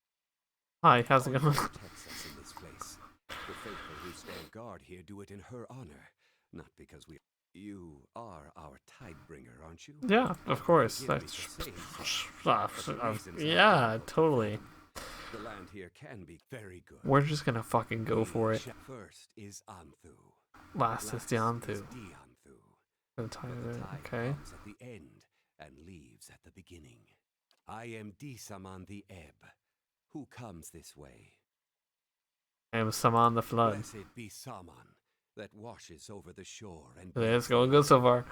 Hi, how's it going? Protects us in this place. The faithful who stand guard here do it in her honor, not because we. You are our Tidebringer, aren't you? Yeah, of course. Yeah, totally. The land here can be very good. We're just gonna fucking go for it. First is Anthu. Last is Dianthu. The tide okay. Comes at the end and leaves at the beginning. I am Disaman the Ebb, who comes this way. I am Saman the Flood. Blessed be Saman, that washes over the shore and. It's going good so far.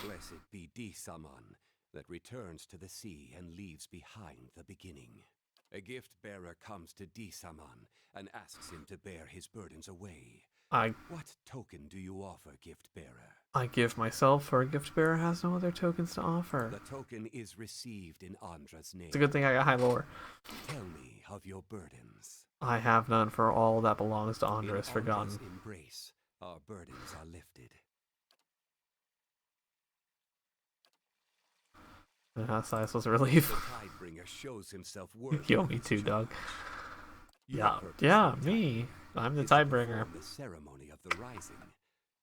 Blessed be Disaman, that returns to the sea and leaves behind the beginning. A gift bearer comes to Disaman and asks him to bear his burdens away. What token do you offer, gift bearer? I give myself, for a gift bearer has no other tokens to offer. The token is received in Ondra's name. It's a good thing I got high lore. Tell me of your burdens. I have none, for all that belongs to Ondra is forgotten. In embrace, our burdens are lifted. Silas was a relief. The Tidebringer shows himself worthy. Yo, me too, dog. Yeah, me. I'm the Tidebringer. The ceremony of the Rising.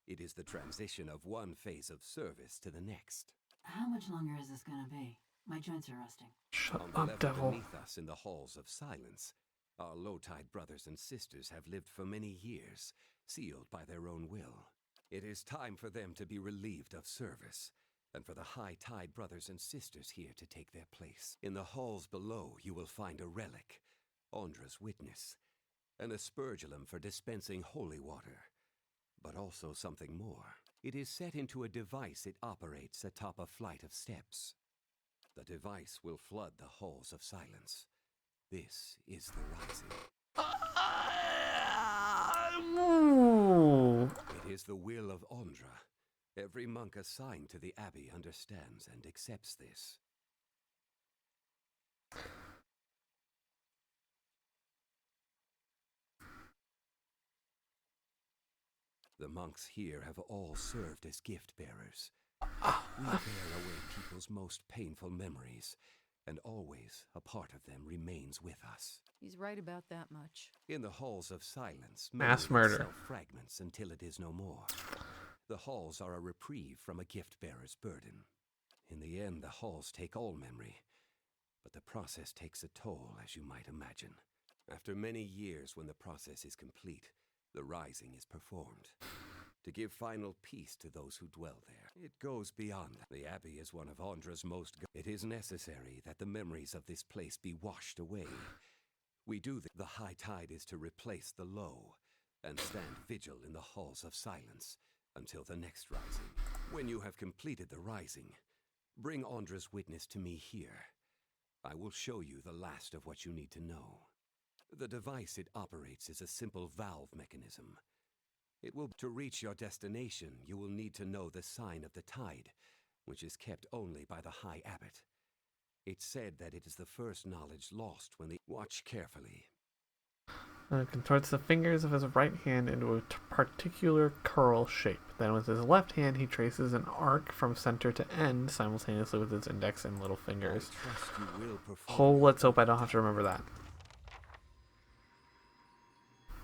It is the transition of one phase of service to the next. How much longer is this gonna be? My joints are rusting. Shut up, devil. Beneath us in the halls of silence, our low-tide brothers and sisters have lived for many years, sealed by their own will. It is time for them to be relieved of service, and for the high-tide brothers and sisters here to take their place. In the halls below, you will find a relic, Ondra's witness, an aspergillum for dispensing holy water, but also something more. It is set into a device it operates atop a flight of steps. The device will flood the halls of silence. This is the Rising. It is the will of Ondra. Every monk assigned to the Abbey understands and accepts this. The monks here have all served as gift bearers. We bear away people's most painful memories, and always a part of them remains with us. He's right about that much. In the halls of silence, Mass memory murder. itself fragments until it is no more. The halls are a reprieve from a gift-bearer's burden. In the end, the halls take all memory, but the process takes a toll, as you might imagine. After many years, when the process is complete, the rising is performed. To give final peace to those who dwell there. It goes beyond that. The Abbey is one of Andra's most... It is necessary that the memories of this place be washed away. We do the high tide is to replace the low, and stand vigil in the halls of silence until the next rising. When you have completed the rising, bring Andra's witness to me here. I will show you the last of what you need to know. The device it operates is a simple valve mechanism. It will... To reach your destination, you will need to know the sign of the tide, which is kept only by the High Abbot. It's said that it is the first knowledge lost when the... Watch carefully. Contorts the fingers of his right hand into a particular curl shape. Then with his left hand, he traces an arc from center to end, simultaneously with his index and little fingers. Oh, let's hope I don't have to remember that.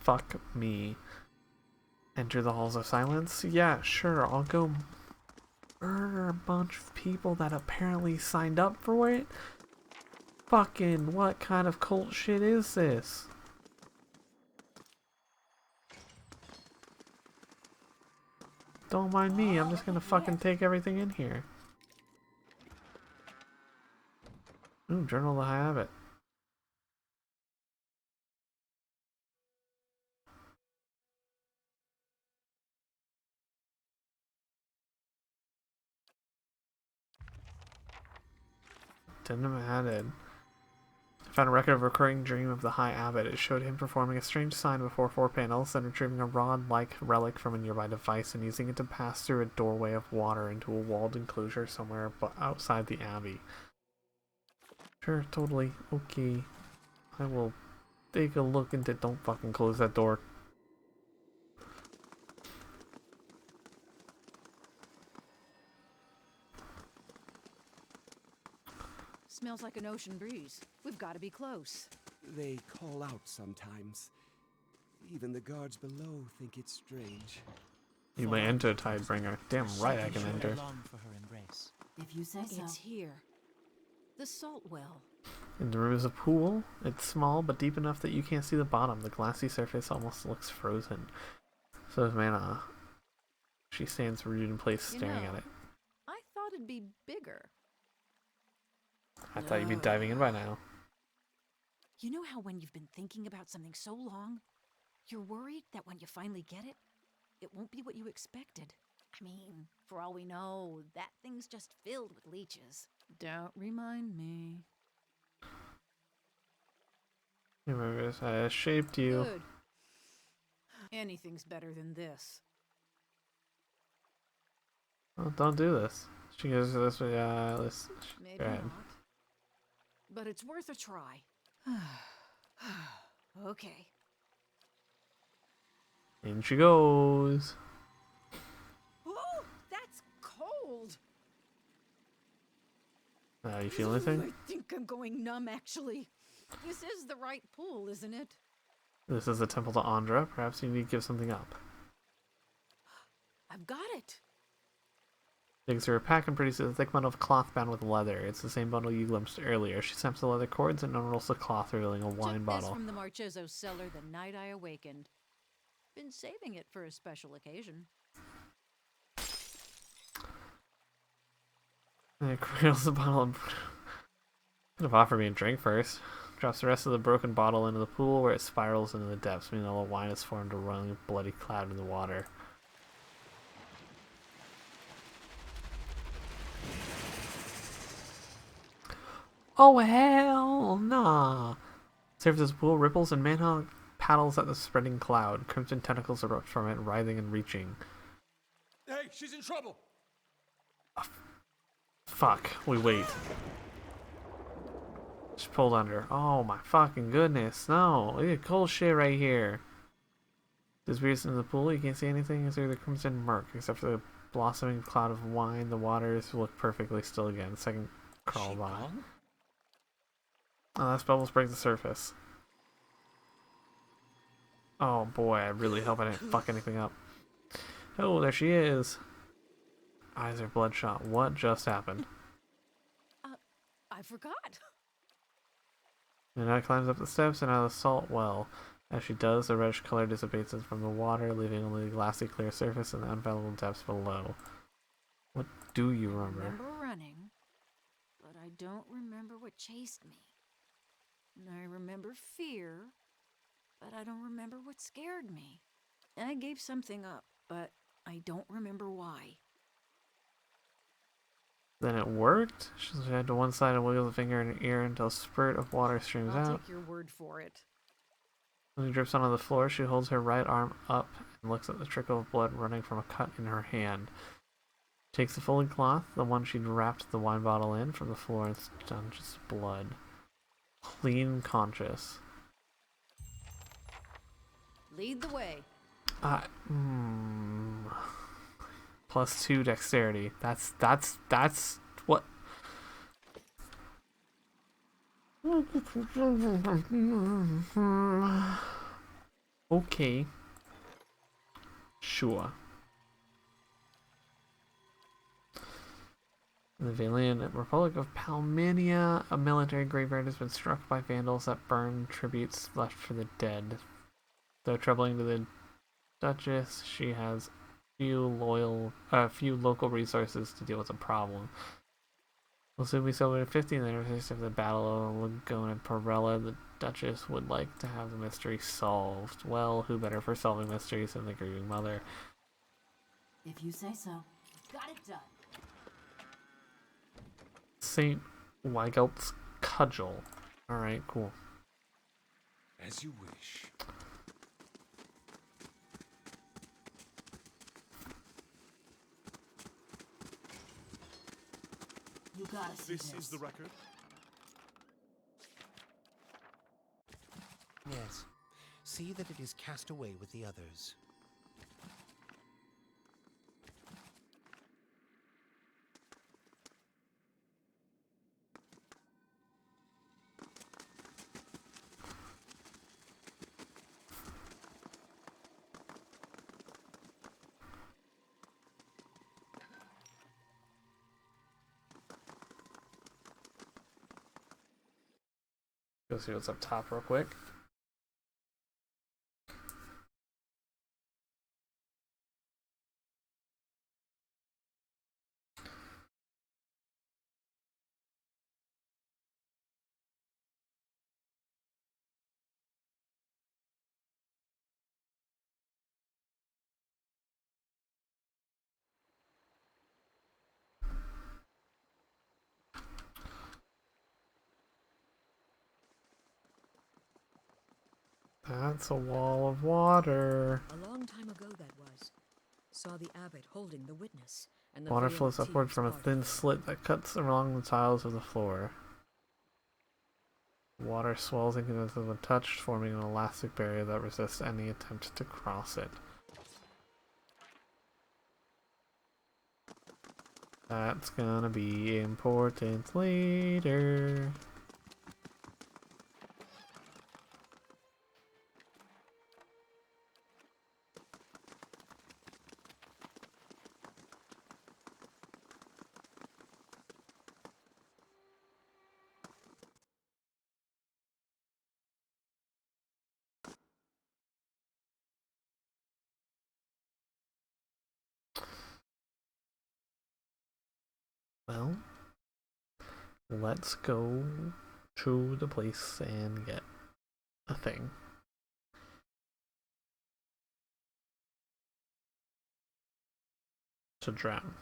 Fuck me. Enter the halls of silence? Yeah, sure, I'll go murder a bunch of people that apparently signed up for it? Fucking what kind of cult shit is this? Don't mind me, I'm just gonna fucking take everything in here. Ooh, Journal of the High Abbot. Addendum added. I found a record of a recurring dream of the High Abbot. It showed him performing a strange sign before 4 panels, then retrieving a rod-like relic from a nearby device and using it to pass through a doorway of water into a walled enclosure somewhere outside the Abbey. Sure, totally. Okay. I will take a look into... Don't fucking close that door. Smells like an ocean breeze. We've got to be close. They call out sometimes. Even the guards below think it's strange. You may enter, Tidebringer. Damn right I can enter. Long for her embrace. If you say so. It's here. The salt well. In the room is a pool. It's small, but deep enough that you can't see the bottom. The glassy surface almost looks frozen. So Mana, she stands rooted in place, staring at it. I thought it'd be bigger. I thought you'd be diving in by now. You know how when you've been thinking about something so long, you're worried that when you finally get it, it won't be what you expected? I mean, for all we know, that thing's just filled with leeches. Don't remind me. Remember, I shaped you. Good. Anything's better than this. Well, don't do this. She goes this way. Let's Maybe go ahead. not. But it's worth a try. Okay. In she goes. Oh, that's cold. You feel anything? I think I'm going numb, actually. This is the right pool, isn't it? This is the temple to Andra. Perhaps you need to give something up. I've got it. Digs through her pack and produces a thick bundle of cloth bound with leather. It's the same bundle you glimpsed earlier. She snaps the leather cords and unrolls the cloth, revealing a wine Took bottle. this from the Marchezo cellar the night I awakened. Been saving it for a special occasion. And it cradles the bottle and could have offered me a drink first. Drops the rest of the broken bottle into the pool where it spirals into the depths, meanwhile the wine has formed a rolling bloody cloud in the water. Oh hell nah! Surface of the pool ripples and Manhawk paddles at the spreading cloud. Crimson tentacles erupt from it, writhing and reaching. Hey, she's in trouble! Fuck, we wait. She pulled under. Oh my fucking goodness, no! Look at cold shit right here. Disappears into the pool, you can't see anything. It's the crimson murk, except for the blossoming cloud of wine. The waters look perfectly still again. Second crawl by. Unless bubbles break the surface. Oh boy, I really hope I didn't fuck anything up. Oh, there she is. Eyes are bloodshot. What just happened? I forgot. Minette climbs up the steps and out of the salt well. As she does, the reddish color dissipates from the water, leaving only the glassy clear surface and the unfathomable depths below. What do you remember? I remember running, but I don't remember what chased me. And I remember fear, but I don't remember what scared me. I gave something up, but I don't remember why. Then it worked? She head to one side and wiggles a finger in her ear until a spurt of water streams I'll out. take your word for it. When it drips onto the floor, she holds her right arm up and looks at the trickle of blood running from a cut in her hand. Takes the folding cloth, the one she'd wrapped the wine bottle in, from the floor and sponges blood. Clean conscious. Lead the way. +2 dexterity. That's what. Okay. Sure. In the Valiant Republic of Palmania, a military graveyard has been struck by vandals that burn tributes left for the dead. Though troubling to the Duchess, she has few local resources to deal with the problem. Will soon be sober at 50 in the anniversary of the Battle of Laguna and Perella. The Duchess would like to have the mystery solved. Well, who better for solving mysteries than the grieving mother? If you say so. Got it done. St. Weigelt's Cudgel. Alright, cool. As you wish. You gotta see This is the record. Yes. See that it is cast away with the others. Go see what's up top real quick. That's a wall of water. A long time ago that was. Saw the abbot holding the witness, and the Water veil flows of upward tears from a parted. thin slit that cuts along the tiles of the floor. Water swells and condenses when touched, forming an elastic barrier that resists any attempt to cross it. That's gonna be important later. Well, let's go to the place and get a thing. To drown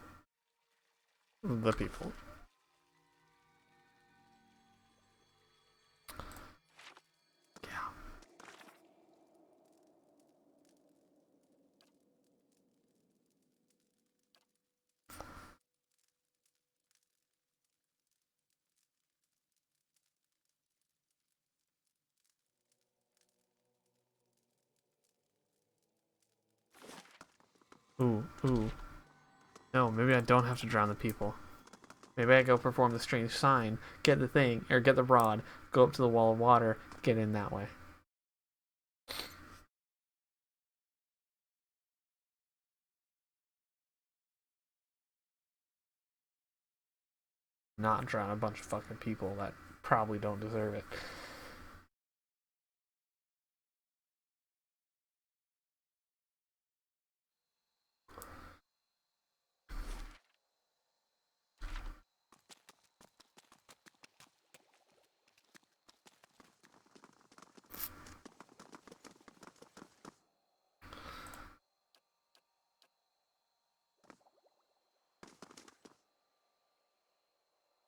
the people. Yeah. Ooh. No, maybe I don't have to drown the people. Maybe I go perform the strange sign, get the thing, or get the rod, go up to the wall of water, get in that way. Not drown a bunch of fucking people that probably don't deserve it.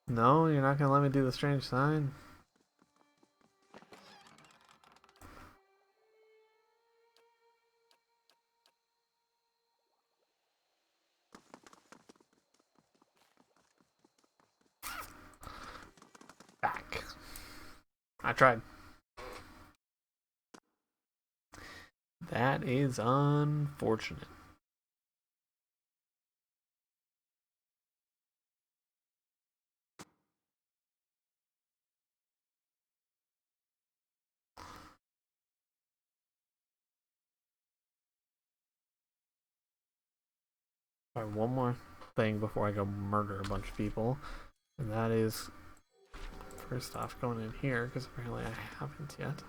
No, you're not gonna let me do the strange sign? Back. I tried. That is unfortunate. Alright, one more thing before I go murder a bunch of people. And that is, first off, going in here, because apparently I haven't yet.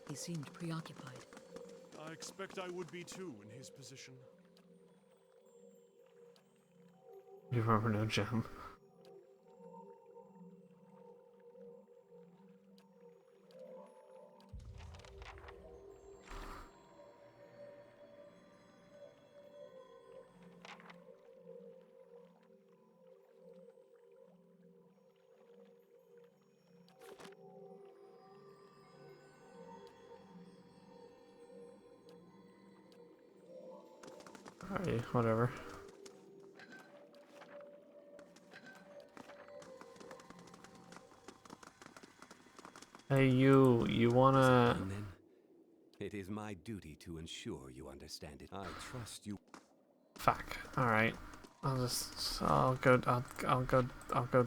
He seemed preoccupied. I expect I would be too in his position. You remember no gem. Alright, whatever. Hey, you wanna... It is my duty to ensure you understand it. I trust you. Fuck. Alright. I'll go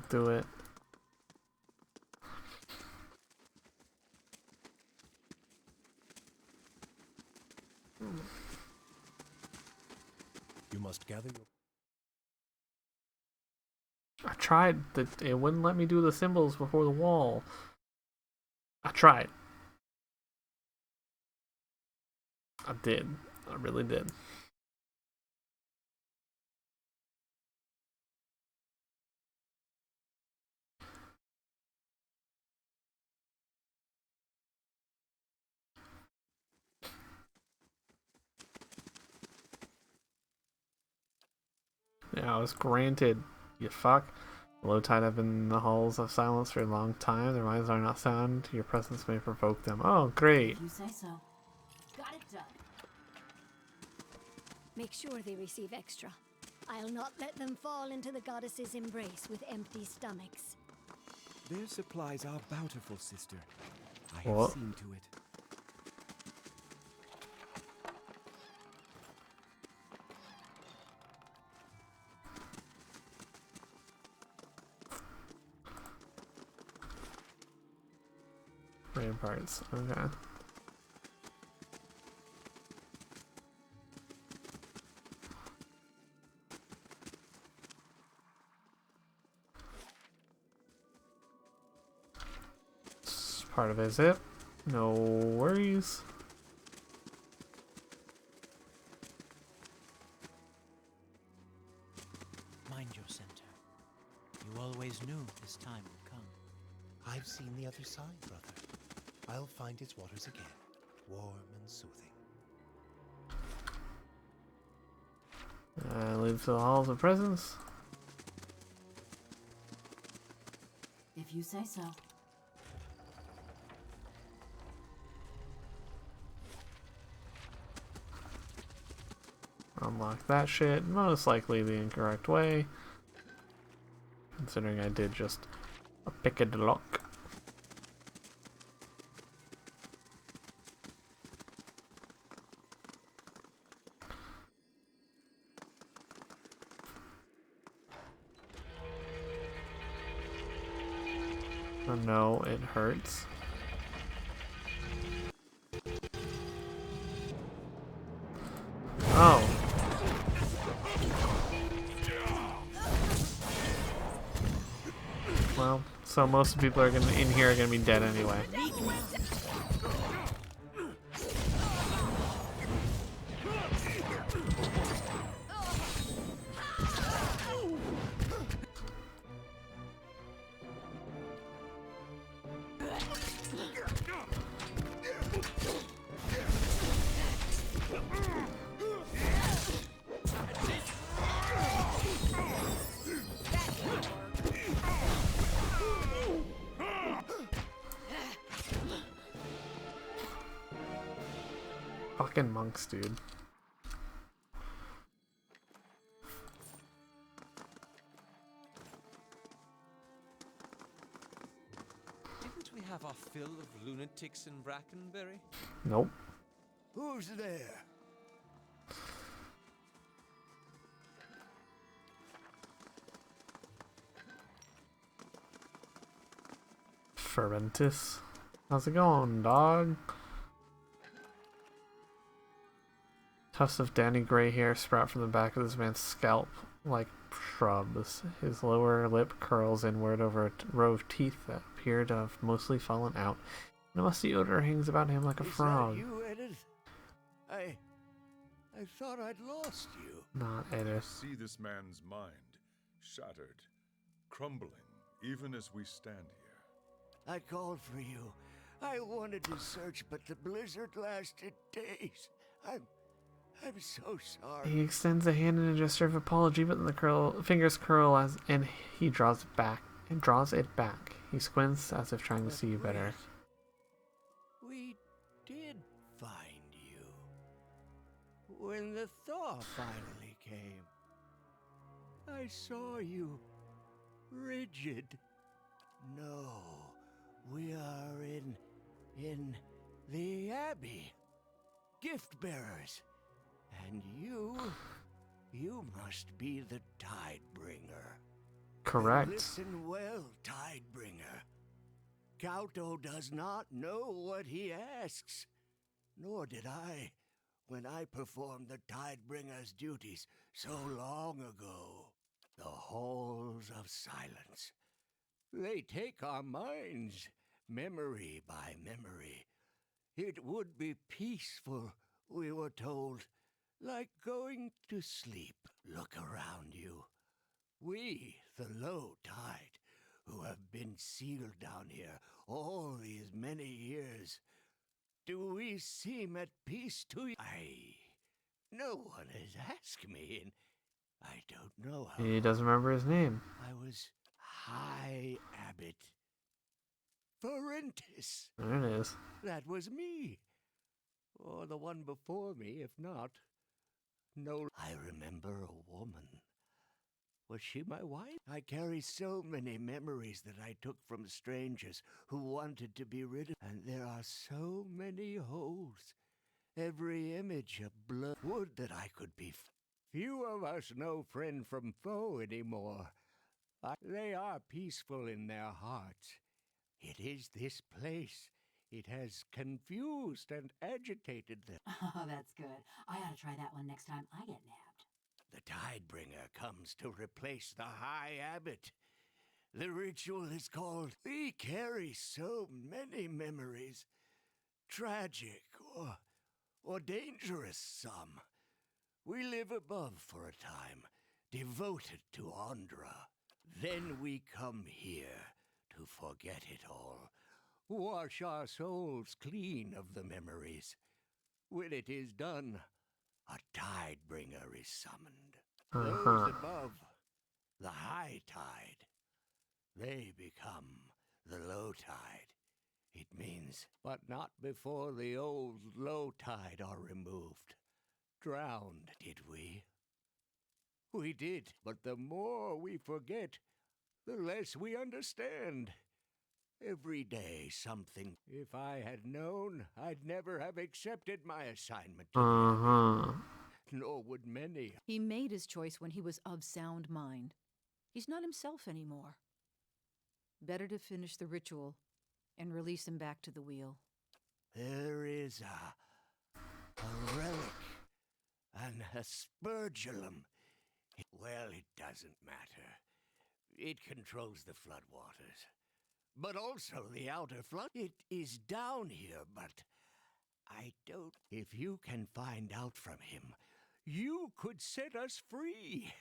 do it. You must gather your... I tried. It wouldn't let me do the symbols before the wall. I tried. I did. I really did. Yeah, I was granted. You fuck. Low tide have been in the halls of silence for a long time. Their minds are not sound. Your presence may provoke them. Oh, great. You say so. Got it done. Make sure they receive extra. I'll not let them fall into the goddess's embrace with empty stomachs. Their supplies are bountiful, sister. I have What? seen to it. Ramparts. Okay. Part of it, is it? No worries. Mind your center. You always knew this time would come. I've seen the other side, brother. I'll find its waters again, warm and soothing. Lead to the halls of presence. If you say so. Unlock that shit. Most likely the incorrect way. Considering I did just a pick of the lock. no, it hurts. Oh. Well, so most of the people are in here are gonna be dead anyway. Fucking monks, dude. Didn't we have our fill of lunatics in Brackenbury? Nope. Who's there? Ferventus. How's it going, dog? Tufts of danny gray hair sprout from the back of this man's scalp like shrubs. His lower lip curls inward over a row of teeth that appear to have mostly fallen out. And a musty odor hangs about him like a frog. Is that you, Edith? I thought I'd lost you. Not Edith. See this man's mind, shattered, crumbling, even as we stand here. I called for you. I wanted to search, but the blizzard lasted days. I'm so sorry. He extends a hand in a gesture of apology, but the fingers curl and he draws it back. He squints as if trying to see you better. We did find you. When the thaw finally came, I saw you rigid. No, we are in the Abbey. Gift bearers. And you must be the Tidebringer. Correct. Listen well, Tidebringer. Kauto does not know what he asks. Nor did I, when I performed the Tidebringer's duties so long ago. The halls of silence. They take our minds, memory by memory. It would be peaceful, we were told. Like going to sleep. Look around you. We, the low tide, who have been sealed down here all these many years, do we seem at peace to you? No one has asked me, and I don't know how. He doesn't remember his name. I was High Abbot Ferentis. There it is. That was me. Or the one before me, if not. No, I remember a woman. Was she my wife? I carry so many memories that I took from strangers who wanted to be rid of. And there are so many holes. Every image of blood. Would that I could be. Few of us know friend from foe anymore. They are peaceful in their hearts. It is this place. It has confused and agitated them. Oh, that's good. I ought to try that one next time I get nabbed. The Tidebringer comes to replace the High Abbot. The ritual is called... We carry so many memories. Tragic or dangerous some. We live above for a time, devoted to Andra. Then we come here to forget it all. Wash our souls clean of the memories. When it is done, a Tidebringer is summoned. Those above, the high tide, they become the low tide. It means, but not before the old low tide are removed. Drowned, did we? We did, but the more we forget, the less we understand. Every day something. If I had known, I'd never have accepted my assignment. Nor would many. He made his choice when he was of sound mind. He's not himself anymore. Better to finish the ritual and release him back to the wheel. There is a relic, an aspergillum. Well, it doesn't matter. It controls the floodwaters. But also the outer flood. It is down here, but I don't... If you can find out from him, you could set us free.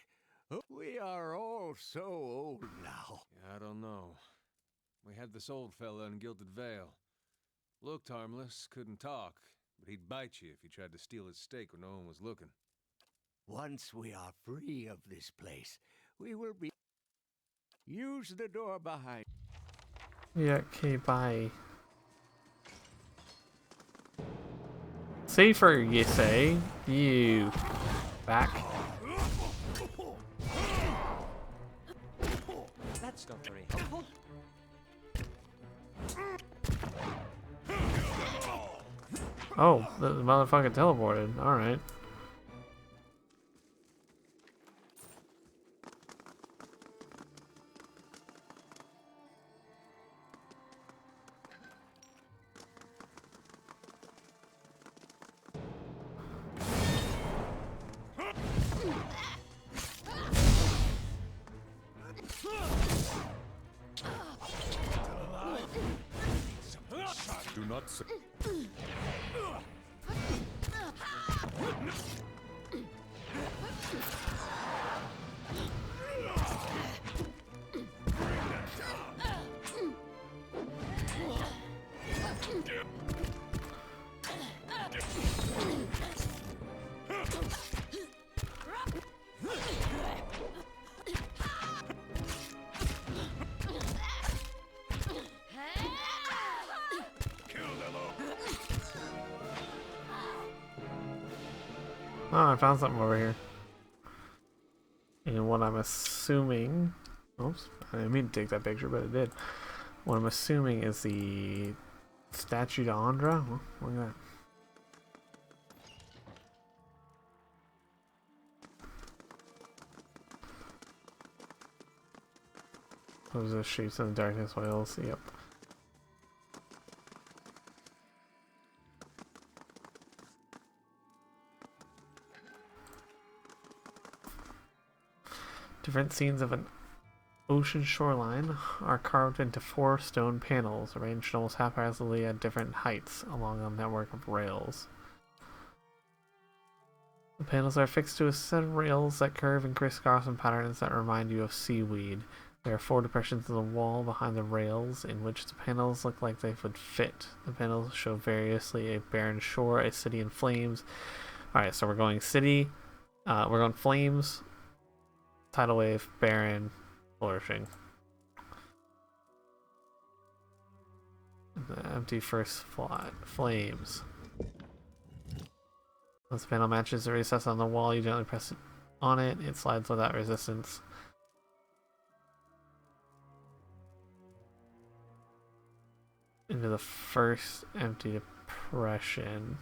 We are all so old now. I don't know. We had this old fella in Gilded Vale. Looked harmless, couldn't talk, but he'd bite you if you tried to steal his steak when no one was looking. Once we are free of this place, we will be... Use the door behind. Yeah, okay, bye. Safer, you say? You. Back. That's not very helpful. Oh, the motherfucker teleported. Alright. Do not say. Oh, I found something over here. And what I'm assuming... Oops, I didn't mean to take that picture, but it did. What I'm assuming is the statue to Andra. Oh, look at that. Those are shapes in the darkness whales. Yep. Different scenes of an ocean shoreline are carved into 4 stone panels, arranged almost haphazardly at different heights along a network of rails. The panels are fixed to a set of rails that curve and crisscross in patterns that remind you of seaweed. There are 4 depressions in the wall behind the rails in which the panels look like they would fit. The panels show variously a barren shore, a city in flames. Alright, so we're going city, we're going flames, tidal wave, barren, flourishing. The empty first flames. Once the panel matches the recess on the wall, you gently press on it. It slides without resistance. Into the first empty depression.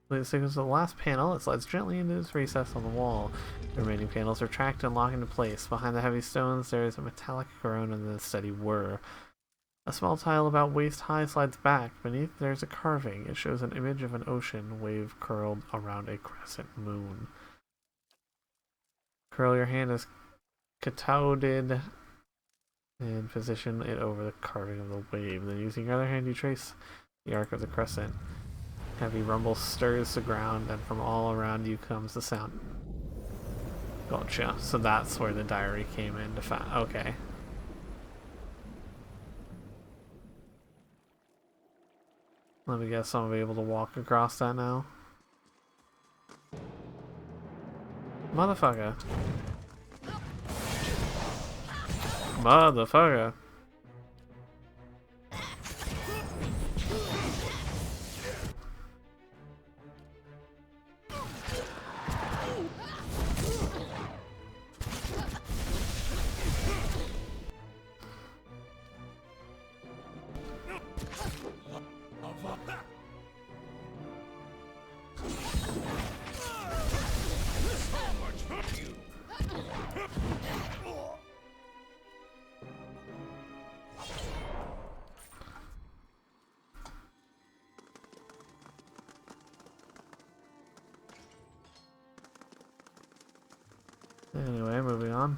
So goes to the last panel, it slides gently into its recess on the wall. The remaining panels are tracked and locked into place. Behind the heavy stones, there is a metallic groan and then a steady whir. A small tile about waist high slides back. Beneath, there's a carving. It shows an image of an ocean wave curled around a crescent moon. Curl your hand as cathoded and position it over the carving of the wave. Then using your other hand, you trace the arc of the crescent. Heavy rumble stirs the ground, and from all around you comes the sound. Gotcha. So that's where the diary came in to find. Okay. Let me guess I'll be able to walk across that now. Motherfucker. Motherfucker. Anyway, moving on.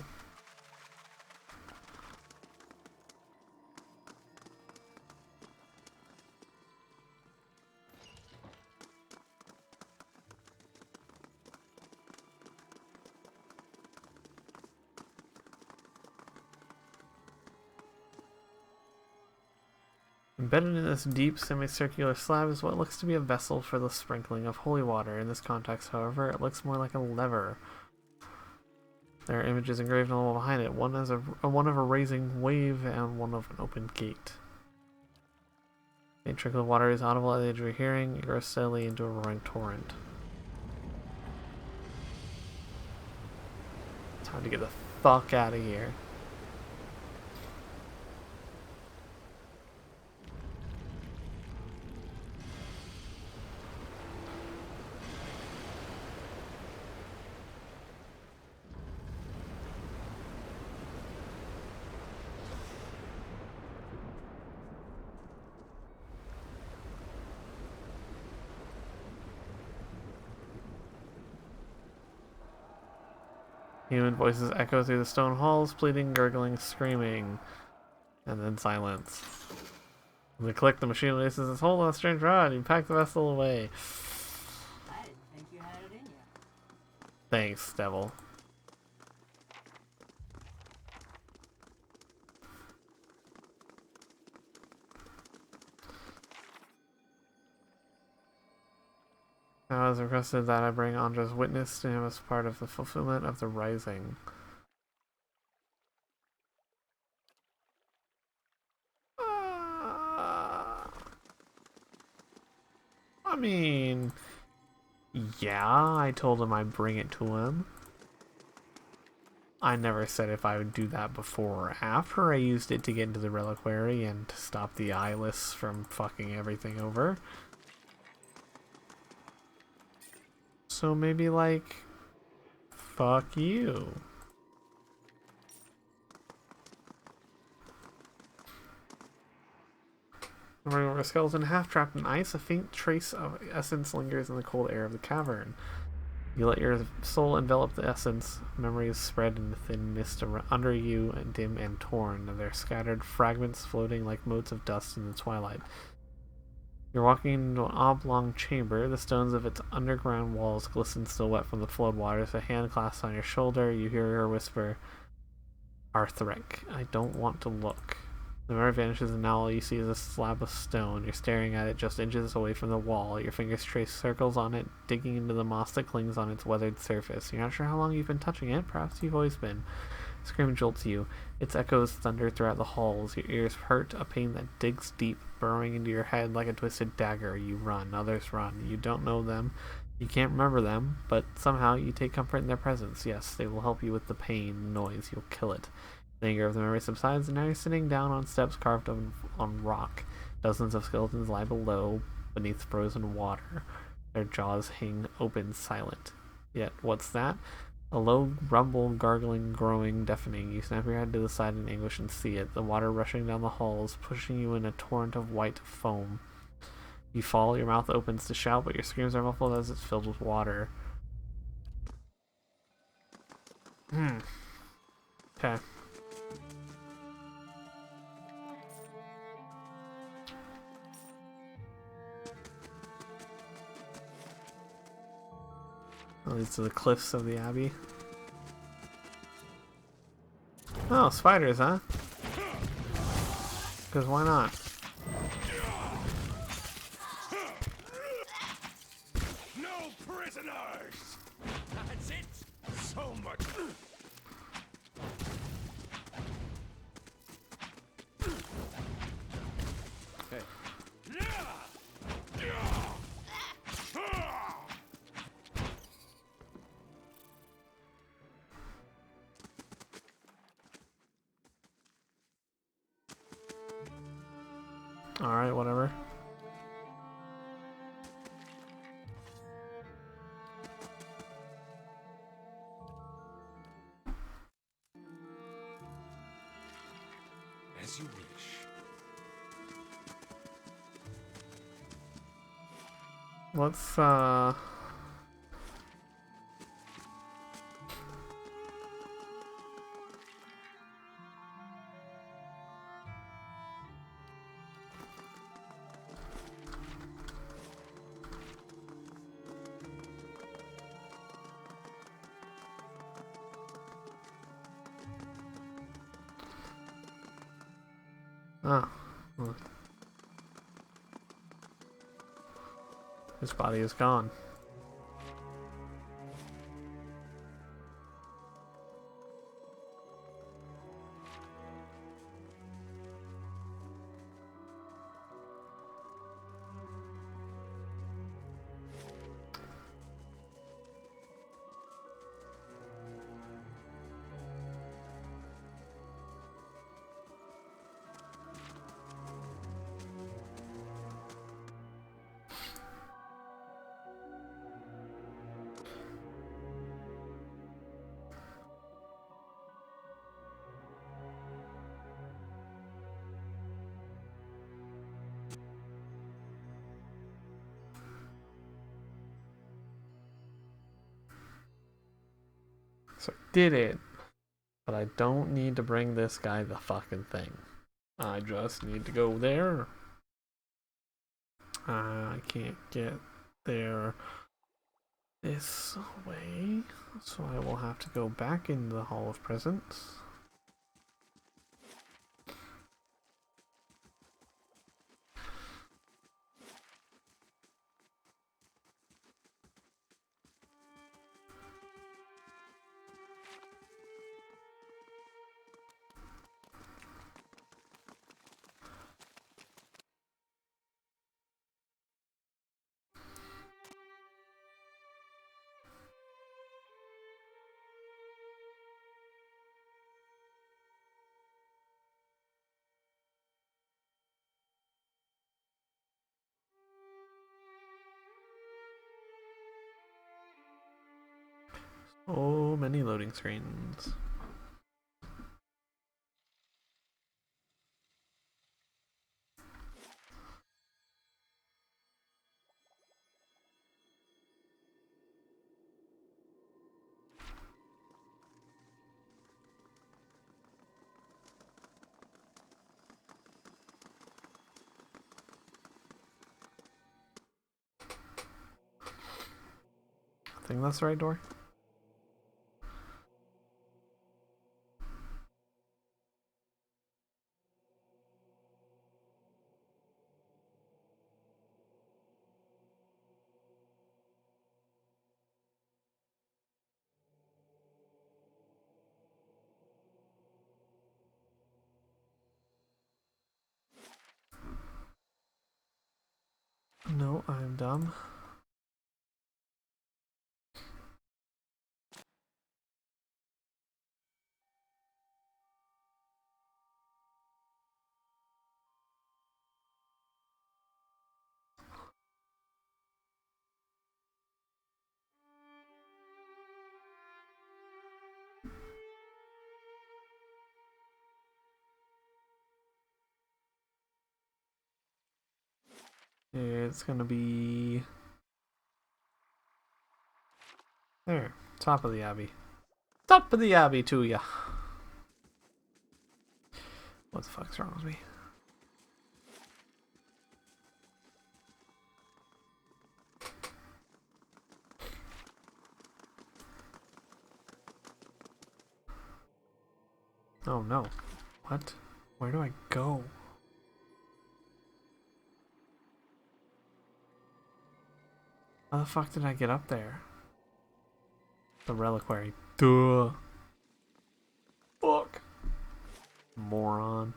Embedded in this deep semicircular slab is what looks to be a vessel for the sprinkling of holy water. In this context, however, it looks more like a lever. There are images engraved on the wall behind it, one of a raising wave and one of an open gate. A trickle of water is audible at the edge of your hearing. It grows steadily into a roaring torrent. Time to get the fuck out of here. Human voices echo through the stone halls, pleading, gurgling, screaming, and then silence. When they click, the machine releases its hold on a strange rod. You pack the vessel away. I didn't think you had it in you. Thanks, devil. Now it is requested that I bring Andra's witness to him as part of the fulfillment of the rising. I mean, yeah, I told him I'd bring it to him. I never said if I would do that before or after I used it to get into the reliquary and to stop the eyeless from fucking everything over. So maybe, like, fuck you. Running over a skeleton half trapped in ice, a faint trace of essence lingers in the cold air of the cavern. You let your soul envelop the essence. Memories spread in the thin mist under you, dim and torn, their scattered fragments floating like motes of dust in the twilight. You're walking into an oblong chamber. The stones of its underground walls glisten still wet from the flood waters. A hand clasps on your shoulder. You hear her whisper, "Arthric, I don't want to look." The mirror vanishes and now all you see is a slab of stone. You're staring at it just inches away from the wall. Your fingers trace circles on it, digging into the moss that clings on its weathered surface. You're not sure how long you've been touching it. Perhaps you've always been. A scream jolts you. Its echoes thunder throughout the halls. Your ears hurt, a pain that digs deep, burrowing into your head like a twisted dagger. You run. Others run. You don't know them. You can't remember them, but somehow you take comfort in their presence. Yes, they will help you with the pain, noise. You'll kill it. The anger of the memory subsides, and now you're sitting down on steps carved on rock. Dozens of skeletons lie below, beneath frozen water. Their jaws hang open, silent. Yet, what's that? A low rumble, gargling, growing, deafening. You snap your head to the side in anguish and see it. The water rushing down the halls, pushing you in a torrent of white foam. You fall, your mouth opens to shout, but your screams are muffled as it's filled with water. Okay. Leads to the cliffs of the Abbey. Oh, spiders, huh? Because why not? No prisoners! That's it! So much. Hey. Alright, whatever. As you wish. Let's Ah. Well. His body is gone. So I did it. But I don't need to bring this guy the fucking thing. I just need to go there. I can't get there this way. So I will have to go back into the Hall of Presence. So many loading screens. I think that's the right door. No, I'm dumb. It's gonna be there, top of the Abbey. Top of the Abbey to ya. What the fuck's wrong with me? Oh no. What? Where do I go? How the fuck did I get up there? The reliquary. Duh. Fuck. Moron.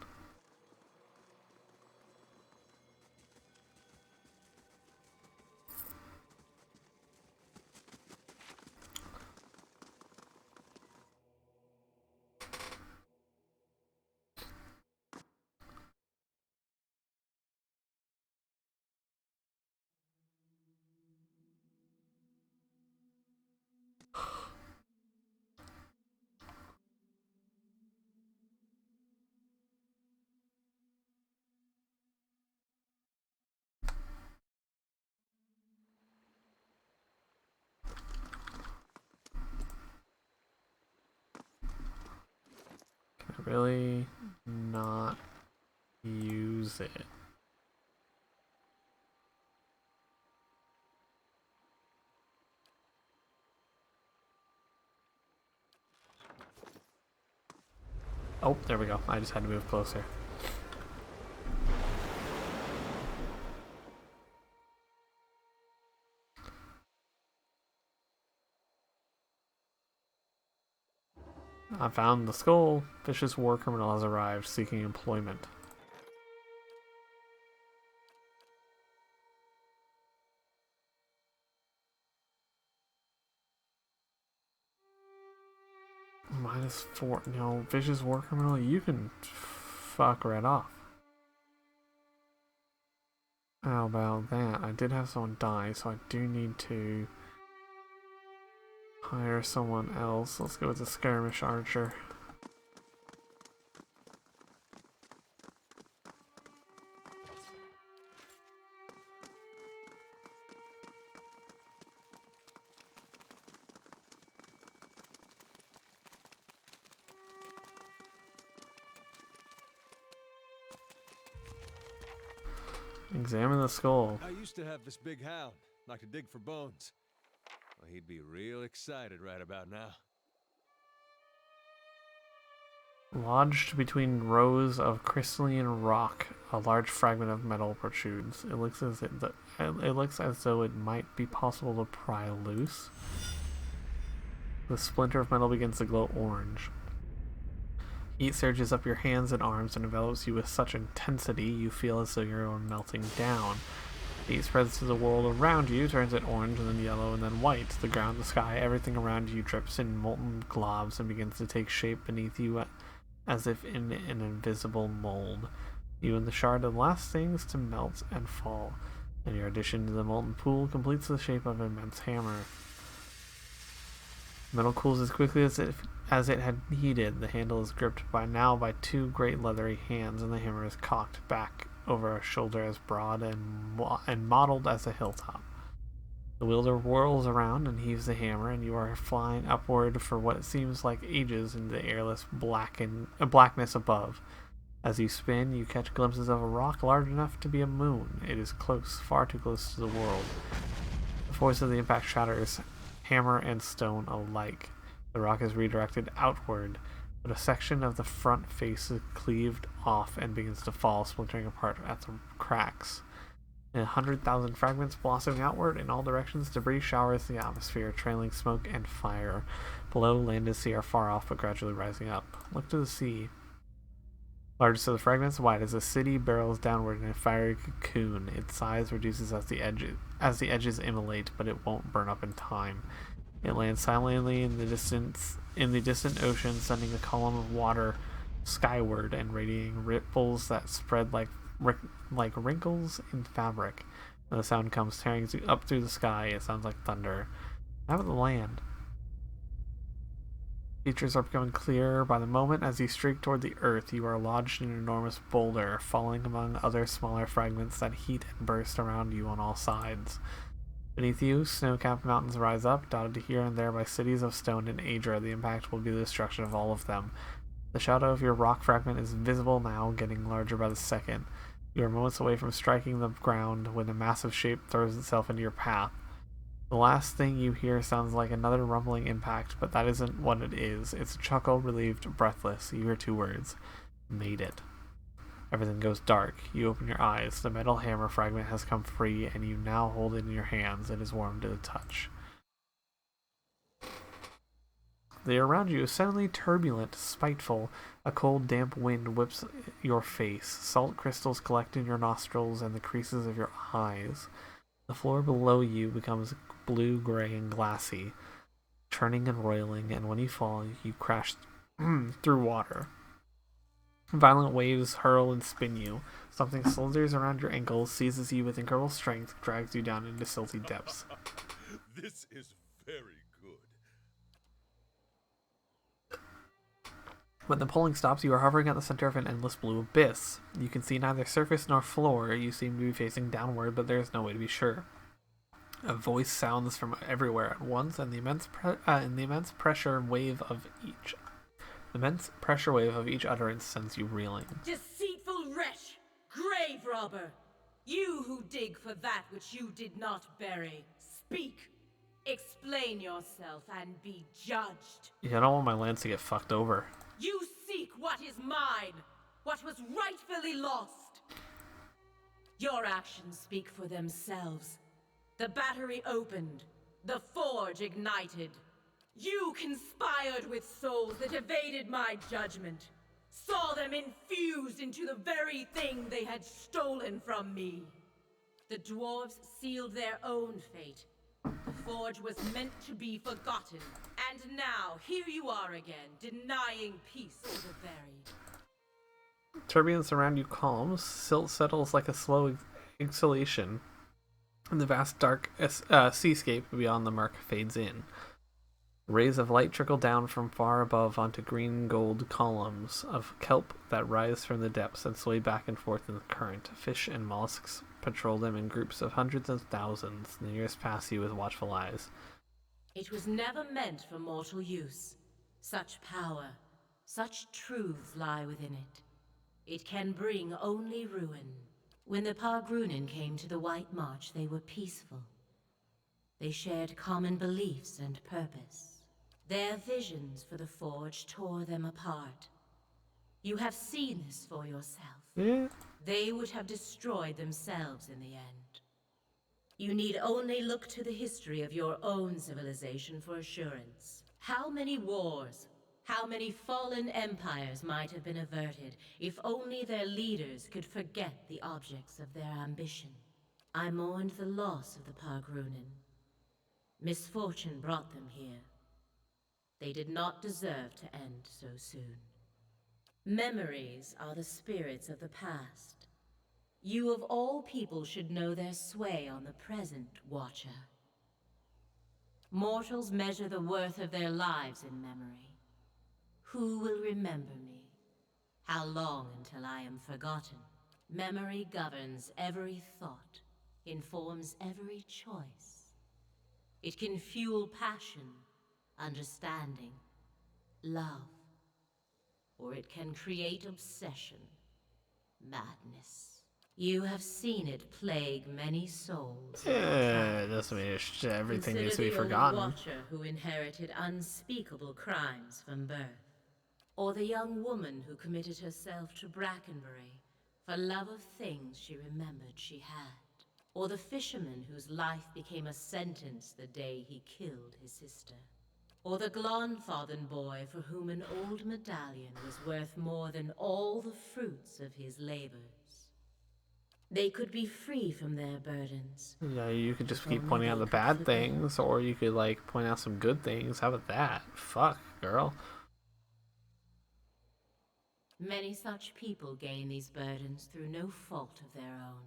Can I really not use it? Oh, there we go. I just had to move closer. I found the skull. Vicious war criminal has arrived, seeking employment. -4. No, vicious war criminal, you can fuck right off. How about that? I did have someone die, so I do need to hire someone else. Let's go with the skirmish archer. Examine the skull. I used to have this big hound, like to dig for bones. Well, he'd be real excited right about now. Lodged between rows of crystalline rock, a large fragment of metal protrudes. It looks as though it might be possible to pry loose. The splinter of metal begins to glow orange. Heat surges up your hands and arms and envelops you with such intensity you feel as though you're melting down. Heat spreads to the world around you, turns it orange and then yellow and then white. The ground, the sky, everything around you drips in molten globs and begins to take shape beneath you as if in an invisible mold. You and the shard are the last things to melt and fall, and your addition to the molten pool completes the shape of an immense hammer. Metal cools as quickly as it had heated. The handle is gripped by two great leathery hands, and the hammer is cocked back over a shoulder as broad and mottled as a hilltop. The wielder whirls around and heaves the hammer, and you are flying upward for what seems like ages into the airless blackness above. As you spin, you catch glimpses of a rock large enough to be a moon. It is close, far too close to the world. The force of the impact shatters hammer and stone alike. The rock is redirected outward, but a section of the front face is cleaved off and begins to fall, splintering apart at the cracks. In 100,000 fragments blossoming outward in all directions, debris showers the atmosphere, trailing smoke and fire. Below, land and sea are far off, but gradually rising up. Look to the sea. Largest of the fragments, wide as a city, barrels downward in a fiery cocoon. Its size reduces as the edges immolate, but it won't burn up in time. It lands silently in the distant ocean, sending a column of water skyward and radiating ripples that spread like wrinkles in fabric. When the sound comes tearing up through the sky, it sounds like thunder. How about the land? Features are becoming clearer by the moment. As you streak toward the earth, you are lodged in an enormous boulder, falling among other smaller fragments that heat and burst around you on all sides. Beneath you, snow-capped mountains rise up, dotted here and there by cities of stone and Adra. The impact will be the destruction of all of them. The shadow of your rock fragment is visible now, getting larger by the second. You are moments away from striking the ground when a massive shape throws itself into your path. The last thing you hear sounds like another rumbling impact, but that isn't what it is. It's a chuckle, relieved, breathless. You hear two words. Made it. Everything goes dark. You open your eyes. The metal hammer fragment has come free, and you now hold it in your hands. It is warm to the touch. The air around you is suddenly turbulent, spiteful. A cold, damp wind whips your face. Salt crystals collect in your nostrils and the creases of your eyes. The floor below you becomes blue, gray, and glassy, churning and roiling, and when you fall, you crash through water. Violent waves hurl and spin you. Something slithers around your ankles, seizes you with incredible strength, drags you down into silty depths. This is very good. When the pulling stops, you are hovering at the center of an endless blue abyss. You can see neither surface nor floor. You seem to be facing downward, but there is no way to be sure. A voice sounds from everywhere at once, and the immense pressure wave of each utterance sends you reeling. Deceitful wretch! Grave robber! You who dig for that which you did not bury. Speak! Explain yourself and be judged. Yeah, I don't want my lands to get fucked over. You seek what is mine, what was rightfully lost. Your actions speak for themselves. The battery opened, the forge ignited. You conspired with souls that evaded my judgment. Saw them infused into the very thing they had stolen from me. The dwarves sealed their own fate. The forge was meant to be forgotten. And now, here you are again, denying peace to the buried. Turbulence around you calms. Silt settles like a slow exhalation. And the vast dark seascape beyond the murk fades in. Rays of light trickle down from far above onto green-gold columns of kelp that rise from the depths and sway back and forth in the current. Fish and mollusks patrol them in groups of hundreds of thousands. The nearest pass you with watchful eyes. It was never meant for mortal use. Such power, such truths lie within it. It can bring only ruin. When the Pargrunin came to the White March, they were peaceful. They shared common beliefs and purpose. Their visions for the Forge tore them apart. You have seen this for yourself. Yeah. They would have destroyed themselves in the end. You need only look to the history of your own civilization for assurance. How many wars, how many fallen empires might have been averted if only their leaders could forget the objects of their ambition. I mourned the loss of the Pargrunin. Misfortune brought them here. They did not deserve to end so soon. Memories are the spirits of the past. You of all people should know their sway on the present, Watcher. Mortals measure the worth of their lives in memory. Who will remember me? How long until I am forgotten? Memory governs every thought, informs every choice. It can fuel passion, understanding, love, or it can create obsession, madness. You have seen it plague many souls. Yeah, it doesn't mean everything needs to be forgotten. Consider the old Watcher who inherited unspeakable crimes from birth, or the young woman who committed herself to Brackenbury for love of things she remembered she had, or the fisherman whose life became a sentence the day he killed his sister, or the Glonfathen boy for whom an old medallion was worth more than all the fruits of his labors. They could be free from their burdens. Yeah, you could just keep pointing out the bad things, or you could, like, point out some good things. How about that? Fuck, girl. Many such people gain these burdens through no fault of their own.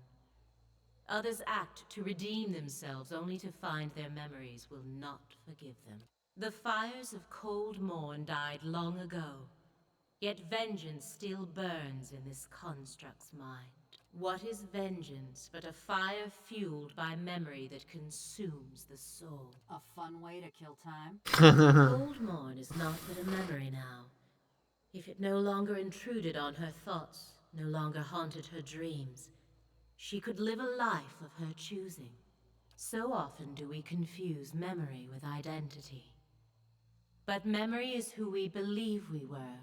Others act to redeem themselves only to find their memories will not forgive them. The fires of Cold Morn died long ago, yet vengeance still burns in this construct's mind. What is vengeance but a fire fueled by memory that consumes the soul? A fun way to kill time. Cold Morn is not but a memory now. If it no longer intruded on her thoughts, no longer haunted her dreams, she could live a life of her choosing. So often do we confuse memory with identity. But memory is who we believe we were,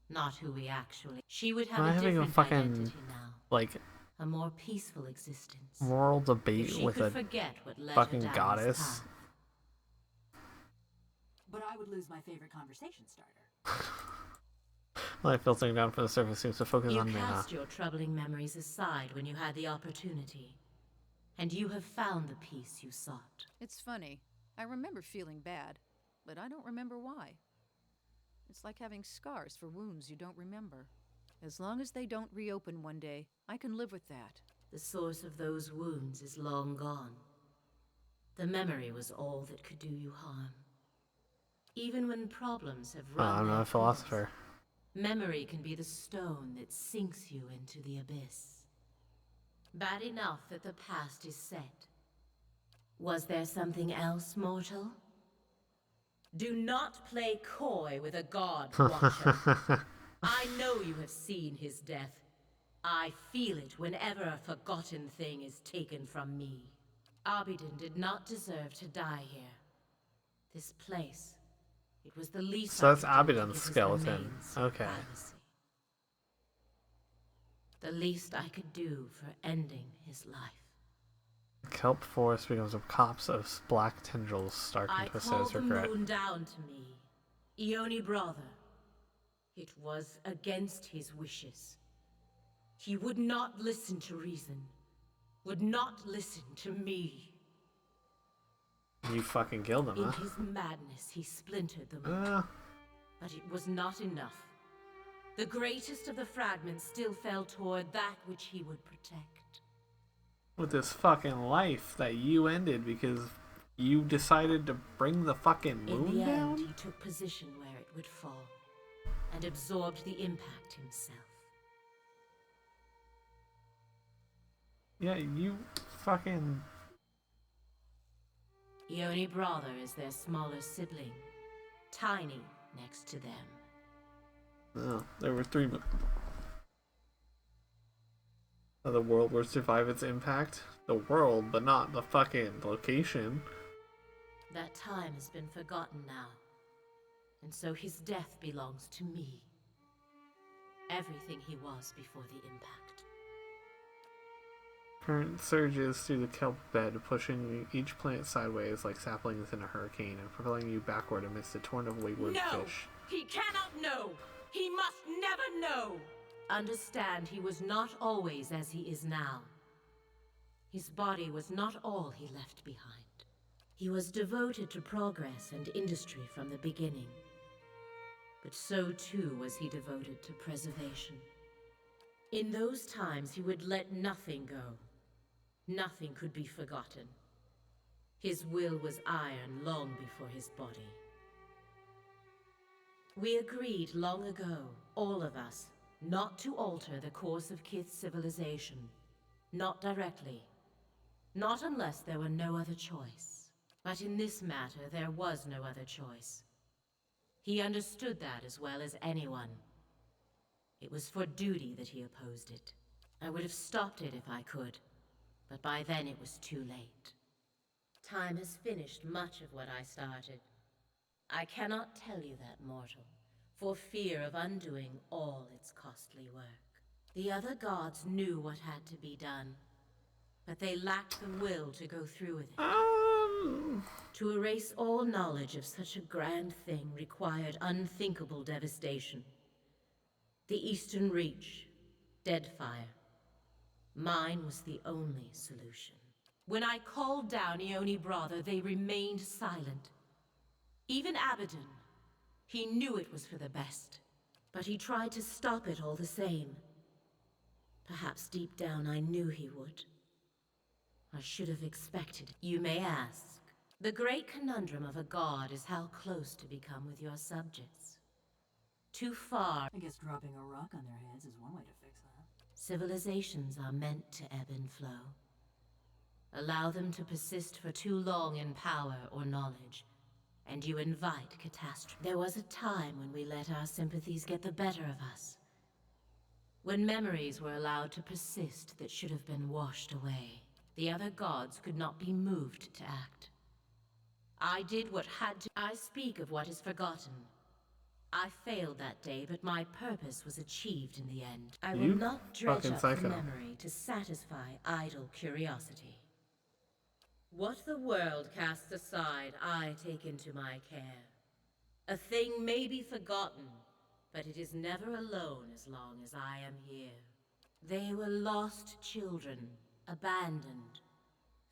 not who we actually. She would have a different identity now. Like, a more peaceful existence. Moral debate She with could a forget what led fucking her down goddess. this path. But I would lose my favorite conversation starter. Light filtering down from the surface seems to focus You on Mana. cast your troubling memories aside when you had the opportunity, and you have found the peace you sought. It's funny. I remember feeling bad, but I don't remember why. It's like having scars for wounds you don't remember. As long as they don't reopen one day, I can live with that. The source of those wounds is long gone. The memory was all that could do you harm. Even when problems have run I'm not their a philosopher. course, memory can be the stone that sinks you into the abyss. Bad enough that the past is set. Was there something else, mortal? Do not play coy with a god, Watcher. I know you have seen his death. I feel it whenever a forgotten thing is taken from me. Abidin did not deserve to die here. This place, it was the least. So that's I could do to Abidin's give his skeleton. remains Okay. privacy. The least I could do for ending his life. The kelp forest becomes a copse of black tendrils, Stark I and Twisted call as the regret. moon down to me, Ione brother. It was against his wishes. He would not listen to reason, would not listen to me. You fucking killed him, In huh? his madness, he splintered the moon. But it was not enough. The greatest of the fragments still fell toward that which he would protect. With this fucking life that you ended because you decided to bring the fucking moon In the down? end, he took position where it would fall, and absorbed the impact himself. Yeah, you fucking... Ione brother is their smaller sibling, tiny next to them. No, there were 3 the world would survive its impact. The world, but not the fucking location. That time has been forgotten now, and so his death belongs to me. Everything he was before the impact. Current surges through the kelp bed, pushing each plant sideways like saplings in a hurricane and propelling you backward amidst a torrent of wayward No! fish. He cannot know! He must never know! Understand, he was not always as he is now. His body was not all he left behind. He was devoted to progress and industry from the beginning. But so too was he devoted to preservation. In those times he would let nothing go. Nothing could be forgotten. His will was iron long before his body. We agreed long ago, all of us, not to alter the course of Kith's civilization. Not directly. Not unless there were no other choice. But in this matter, there was no other choice. He understood that as well as anyone. It was for duty that he opposed it. I would have stopped it if I could, but by then it was too late. Time has finished much of what I started. I cannot tell you that, mortal, for fear of undoing all its costly work. The other gods knew what had to be done, but they lacked the will to go through with it. To erase all knowledge of such a grand thing required unthinkable devastation. The Eastern Reach, Deadfire. Mine was the only solution. When I called down Ione brother, they remained silent. Even Abaddon. He knew it was for the best, but he tried to stop it all the same. Perhaps deep down I knew he would. I should have expected. You may ask. The great conundrum of a god is how close to become with your subjects. Too far. I guess dropping a rock on their heads is one way to fix that. Civilizations are meant to ebb and flow. Allow them to persist for too long in power or knowledge, and you invite catastrophe. There was a time when we let our sympathies get the better of us. When memories were allowed to persist that should have been washed away. The other gods could not be moved to act. I did what had to. I speak of what is forgotten. I failed that day, but my purpose was achieved in the end. I will not dredge up the memory to satisfy idle curiosity. What the world casts aside, I take into my care. A thing may be forgotten, but it is never alone as long as I am here. They were lost children, abandoned,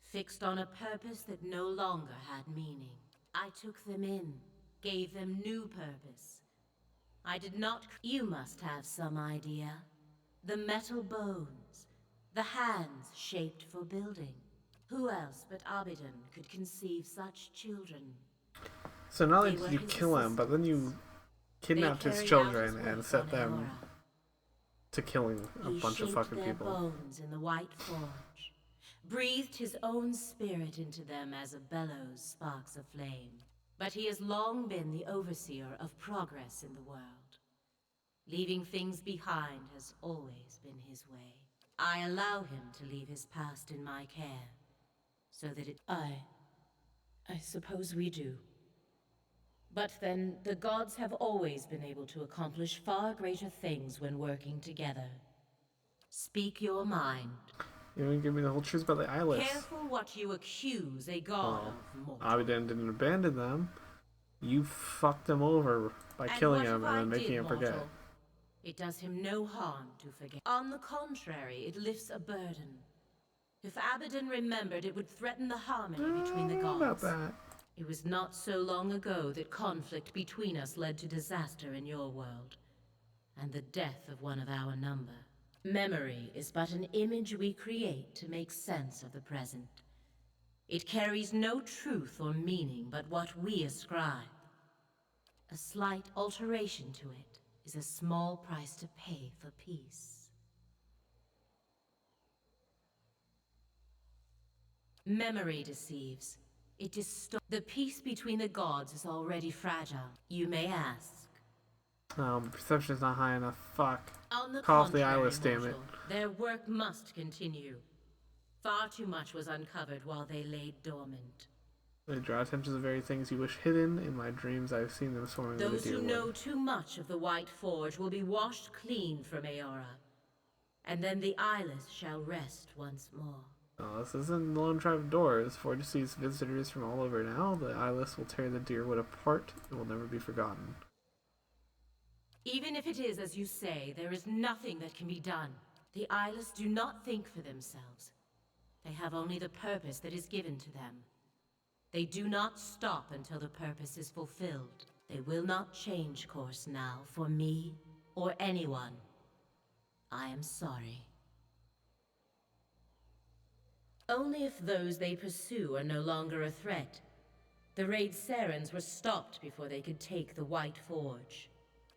fixed on a purpose that no longer had meaning. I took them in, gave them new purpose. I did not. You must have some idea. The metal bones, the hands shaped for building. Who else but Abaddon could conceive such children? So not only did you kill him, but then you kidnapped his children and set them to killing a bunch of fucking people. Bones in the White Forge, breathed his own spirit into them as a bellows sparks a flame. But he has long been the overseer of progress in the world. Leaving things behind has always been his way. I allow him to leave his past in my care, so that it... I suppose we do. But then, the gods have always been able to accomplish far greater things when working together. Speak your mind. You didn't give me the whole truth about the eyeless. Careful what you accuse a god of, mortal. Abaddon didn't abandon them. You fucked them over by killing him and then making him forget. It does him no harm to forget. On the contrary, it lifts a burden. If Abaddon remembered, it would threaten the harmony between the gods. About that. It was not so long ago that conflict between us led to disaster in your world, and the death of one of our number. Memory is but an image we create to make sense of the present. It carries no truth or meaning but what we ascribe. A slight alteration to it is a small price to pay for peace. Memory deceives. It distorts. The peace between the gods is already fragile, you may ask. Perception is not high enough. Fuck. On the Call off the contrary, eyeless, damn it. mortal, their work must continue. Far too much was uncovered while they lay dormant. They draw attention to the very things you wish hidden. In my dreams, I've seen them swarming with Those the deer who wood. know too much of the White Forge will be washed clean from Aora, and then the eyeless shall rest once more. Oh, this isn't the Lone Tribe Doors. Forge sees visitors from all over now. The eyeless will tear the deer wood apart. It will never be forgotten. Even if it is as you say, there is nothing that can be done. The eyeless do not think for themselves. They have only the purpose that is given to them. They do not stop until the purpose is fulfilled. They will not change course now for me or anyone. I am sorry. Only if those they pursue are no longer a threat. The Raid Sarens were stopped before they could take the White Forge.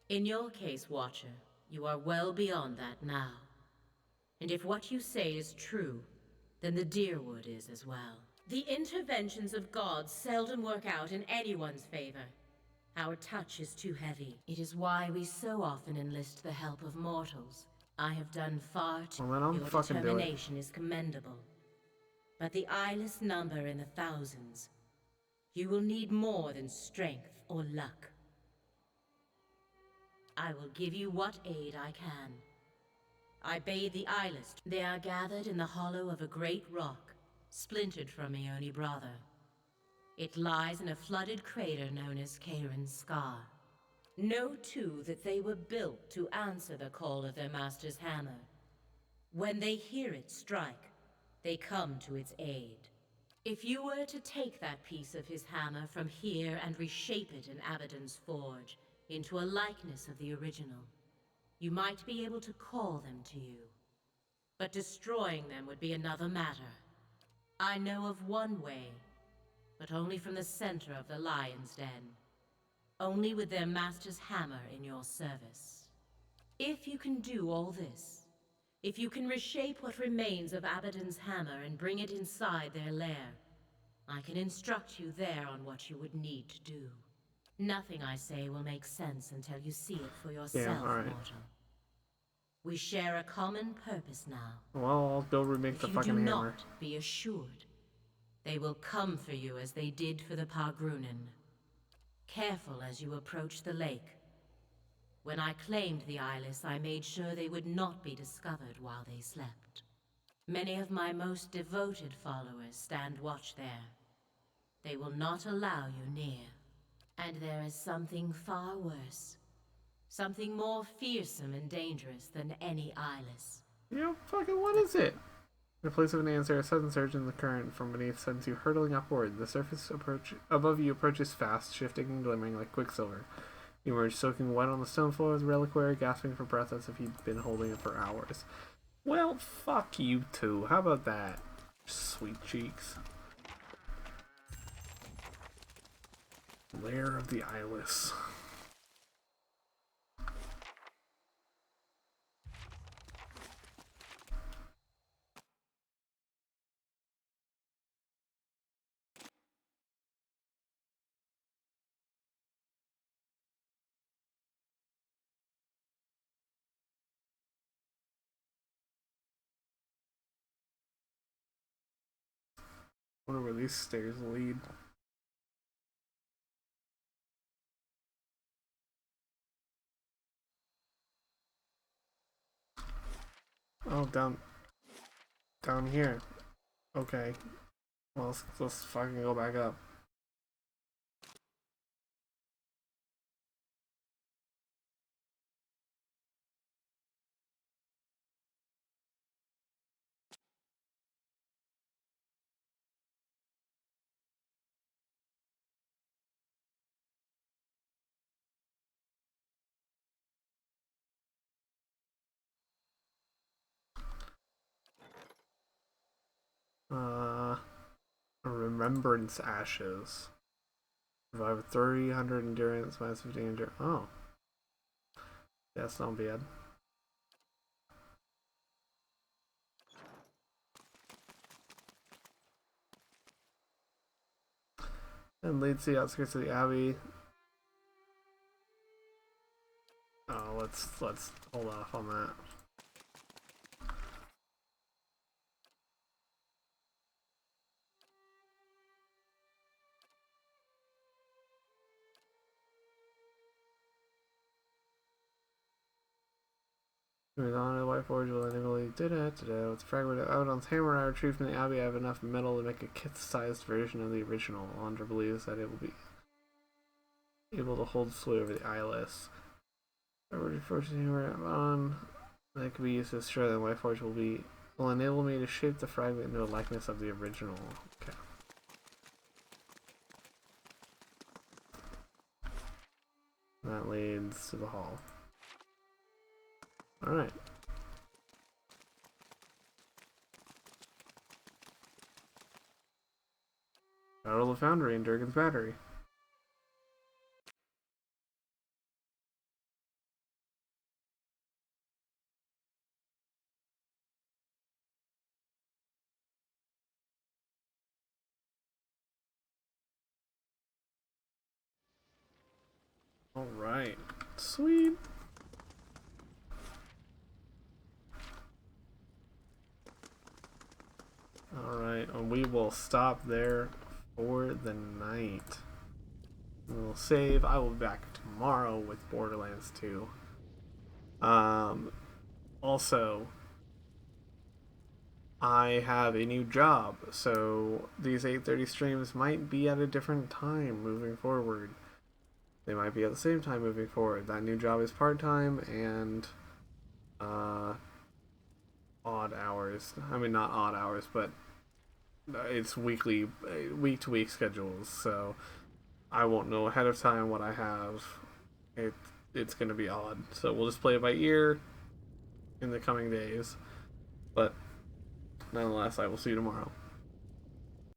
In your case, Watcher, you are well beyond that now. And if what you say is true, then the Deerwood is as well. The interventions of gods seldom work out in anyone's favor. Our touch is too heavy. It is why we so often enlist the help of mortals. I have done far too. Well, then I'll Your fucking do it. determination is commendable. But the eyeless number in the thousands. You will need more than strength or luck. I will give you what aid I can. I bade the eyeless. They are gathered in the hollow of a great rock, splintered from Ione Brother. It lies in a flooded crater known as Kairon's Scar. Know, too, that they were built to answer the call of their master's hammer. When they hear it strike, they come to its aid. If you were to take that piece of his hammer from here and reshape it in Abaddon's forge into a likeness of the original, you might be able to call them to you. But destroying them would be another matter. I know of one way, but only from the center of the Lion's Den. Only with their master's hammer in your service. If you can do all this, if you can reshape what remains of Abaddon's hammer and bring it inside their lair, I can instruct you there on what you would need to do. Nothing I say will make sense until you see it for yourself, mortal. We share a common purpose now. Well, I'll go remake the fucking If you do hammer. not, be assured, they will come for you as they did for the Pargrunen. Careful as you approach the lake. When I claimed the eyeless, I made sure they would not be discovered while they slept. Many of my most devoted followers stand watch there. They will not allow you near. And there is something far worse. Something more fearsome and dangerous than any eyeless. Yeah, fucking what is it? In place of an answer, a sudden surge in the current from beneath sends you hurtling upward. The surface above you approaches fast, shifting and glimmering like quicksilver. You emerge soaking wet on the stone floor of the reliquary, gasping for breath as if you'd been holding it for hours. Well, fuck you too. How about that? Sweet cheeks. Lair of the Eyeless. I wonder where these stairs lead. Oh, down down here. Okay. Well, let's fucking go back up. Remembrance Ashes. Survive 300 endurance, minus 15 endurance. Oh. That's not bad. And leads to the outskirts of the Abbey. Oh, let's hold off on that. Moving on to the White Forge will enable you with the fragment of Abaddon's hammer I retrieved from the Abbey. I have enough metal to make a kith-sized version of the original. Alondra believes that it will be able to hold sway over the eyeless. I already forged the hammer on that could be used to destroy the White Forge will enable me to shape the fragment into a likeness of the original. Okay. That leads to the hall. Alright. Battle of the Foundry and Durgan's Battery. Alright. Sweet. Alright, and we will stop there for the night. We'll save. I will be back tomorrow with Borderlands 2. Also, I have a new job, so these 8:30 streams might be at a different time moving forward. They might be at the same time moving forward. That new job is part-time and odd hours. I mean, not odd hours, but it's weekly, week-to-week schedules, so I won't know ahead of time what I have. It's going to be odd, so we'll just play it by ear in the coming days. But nonetheless, I will see you tomorrow.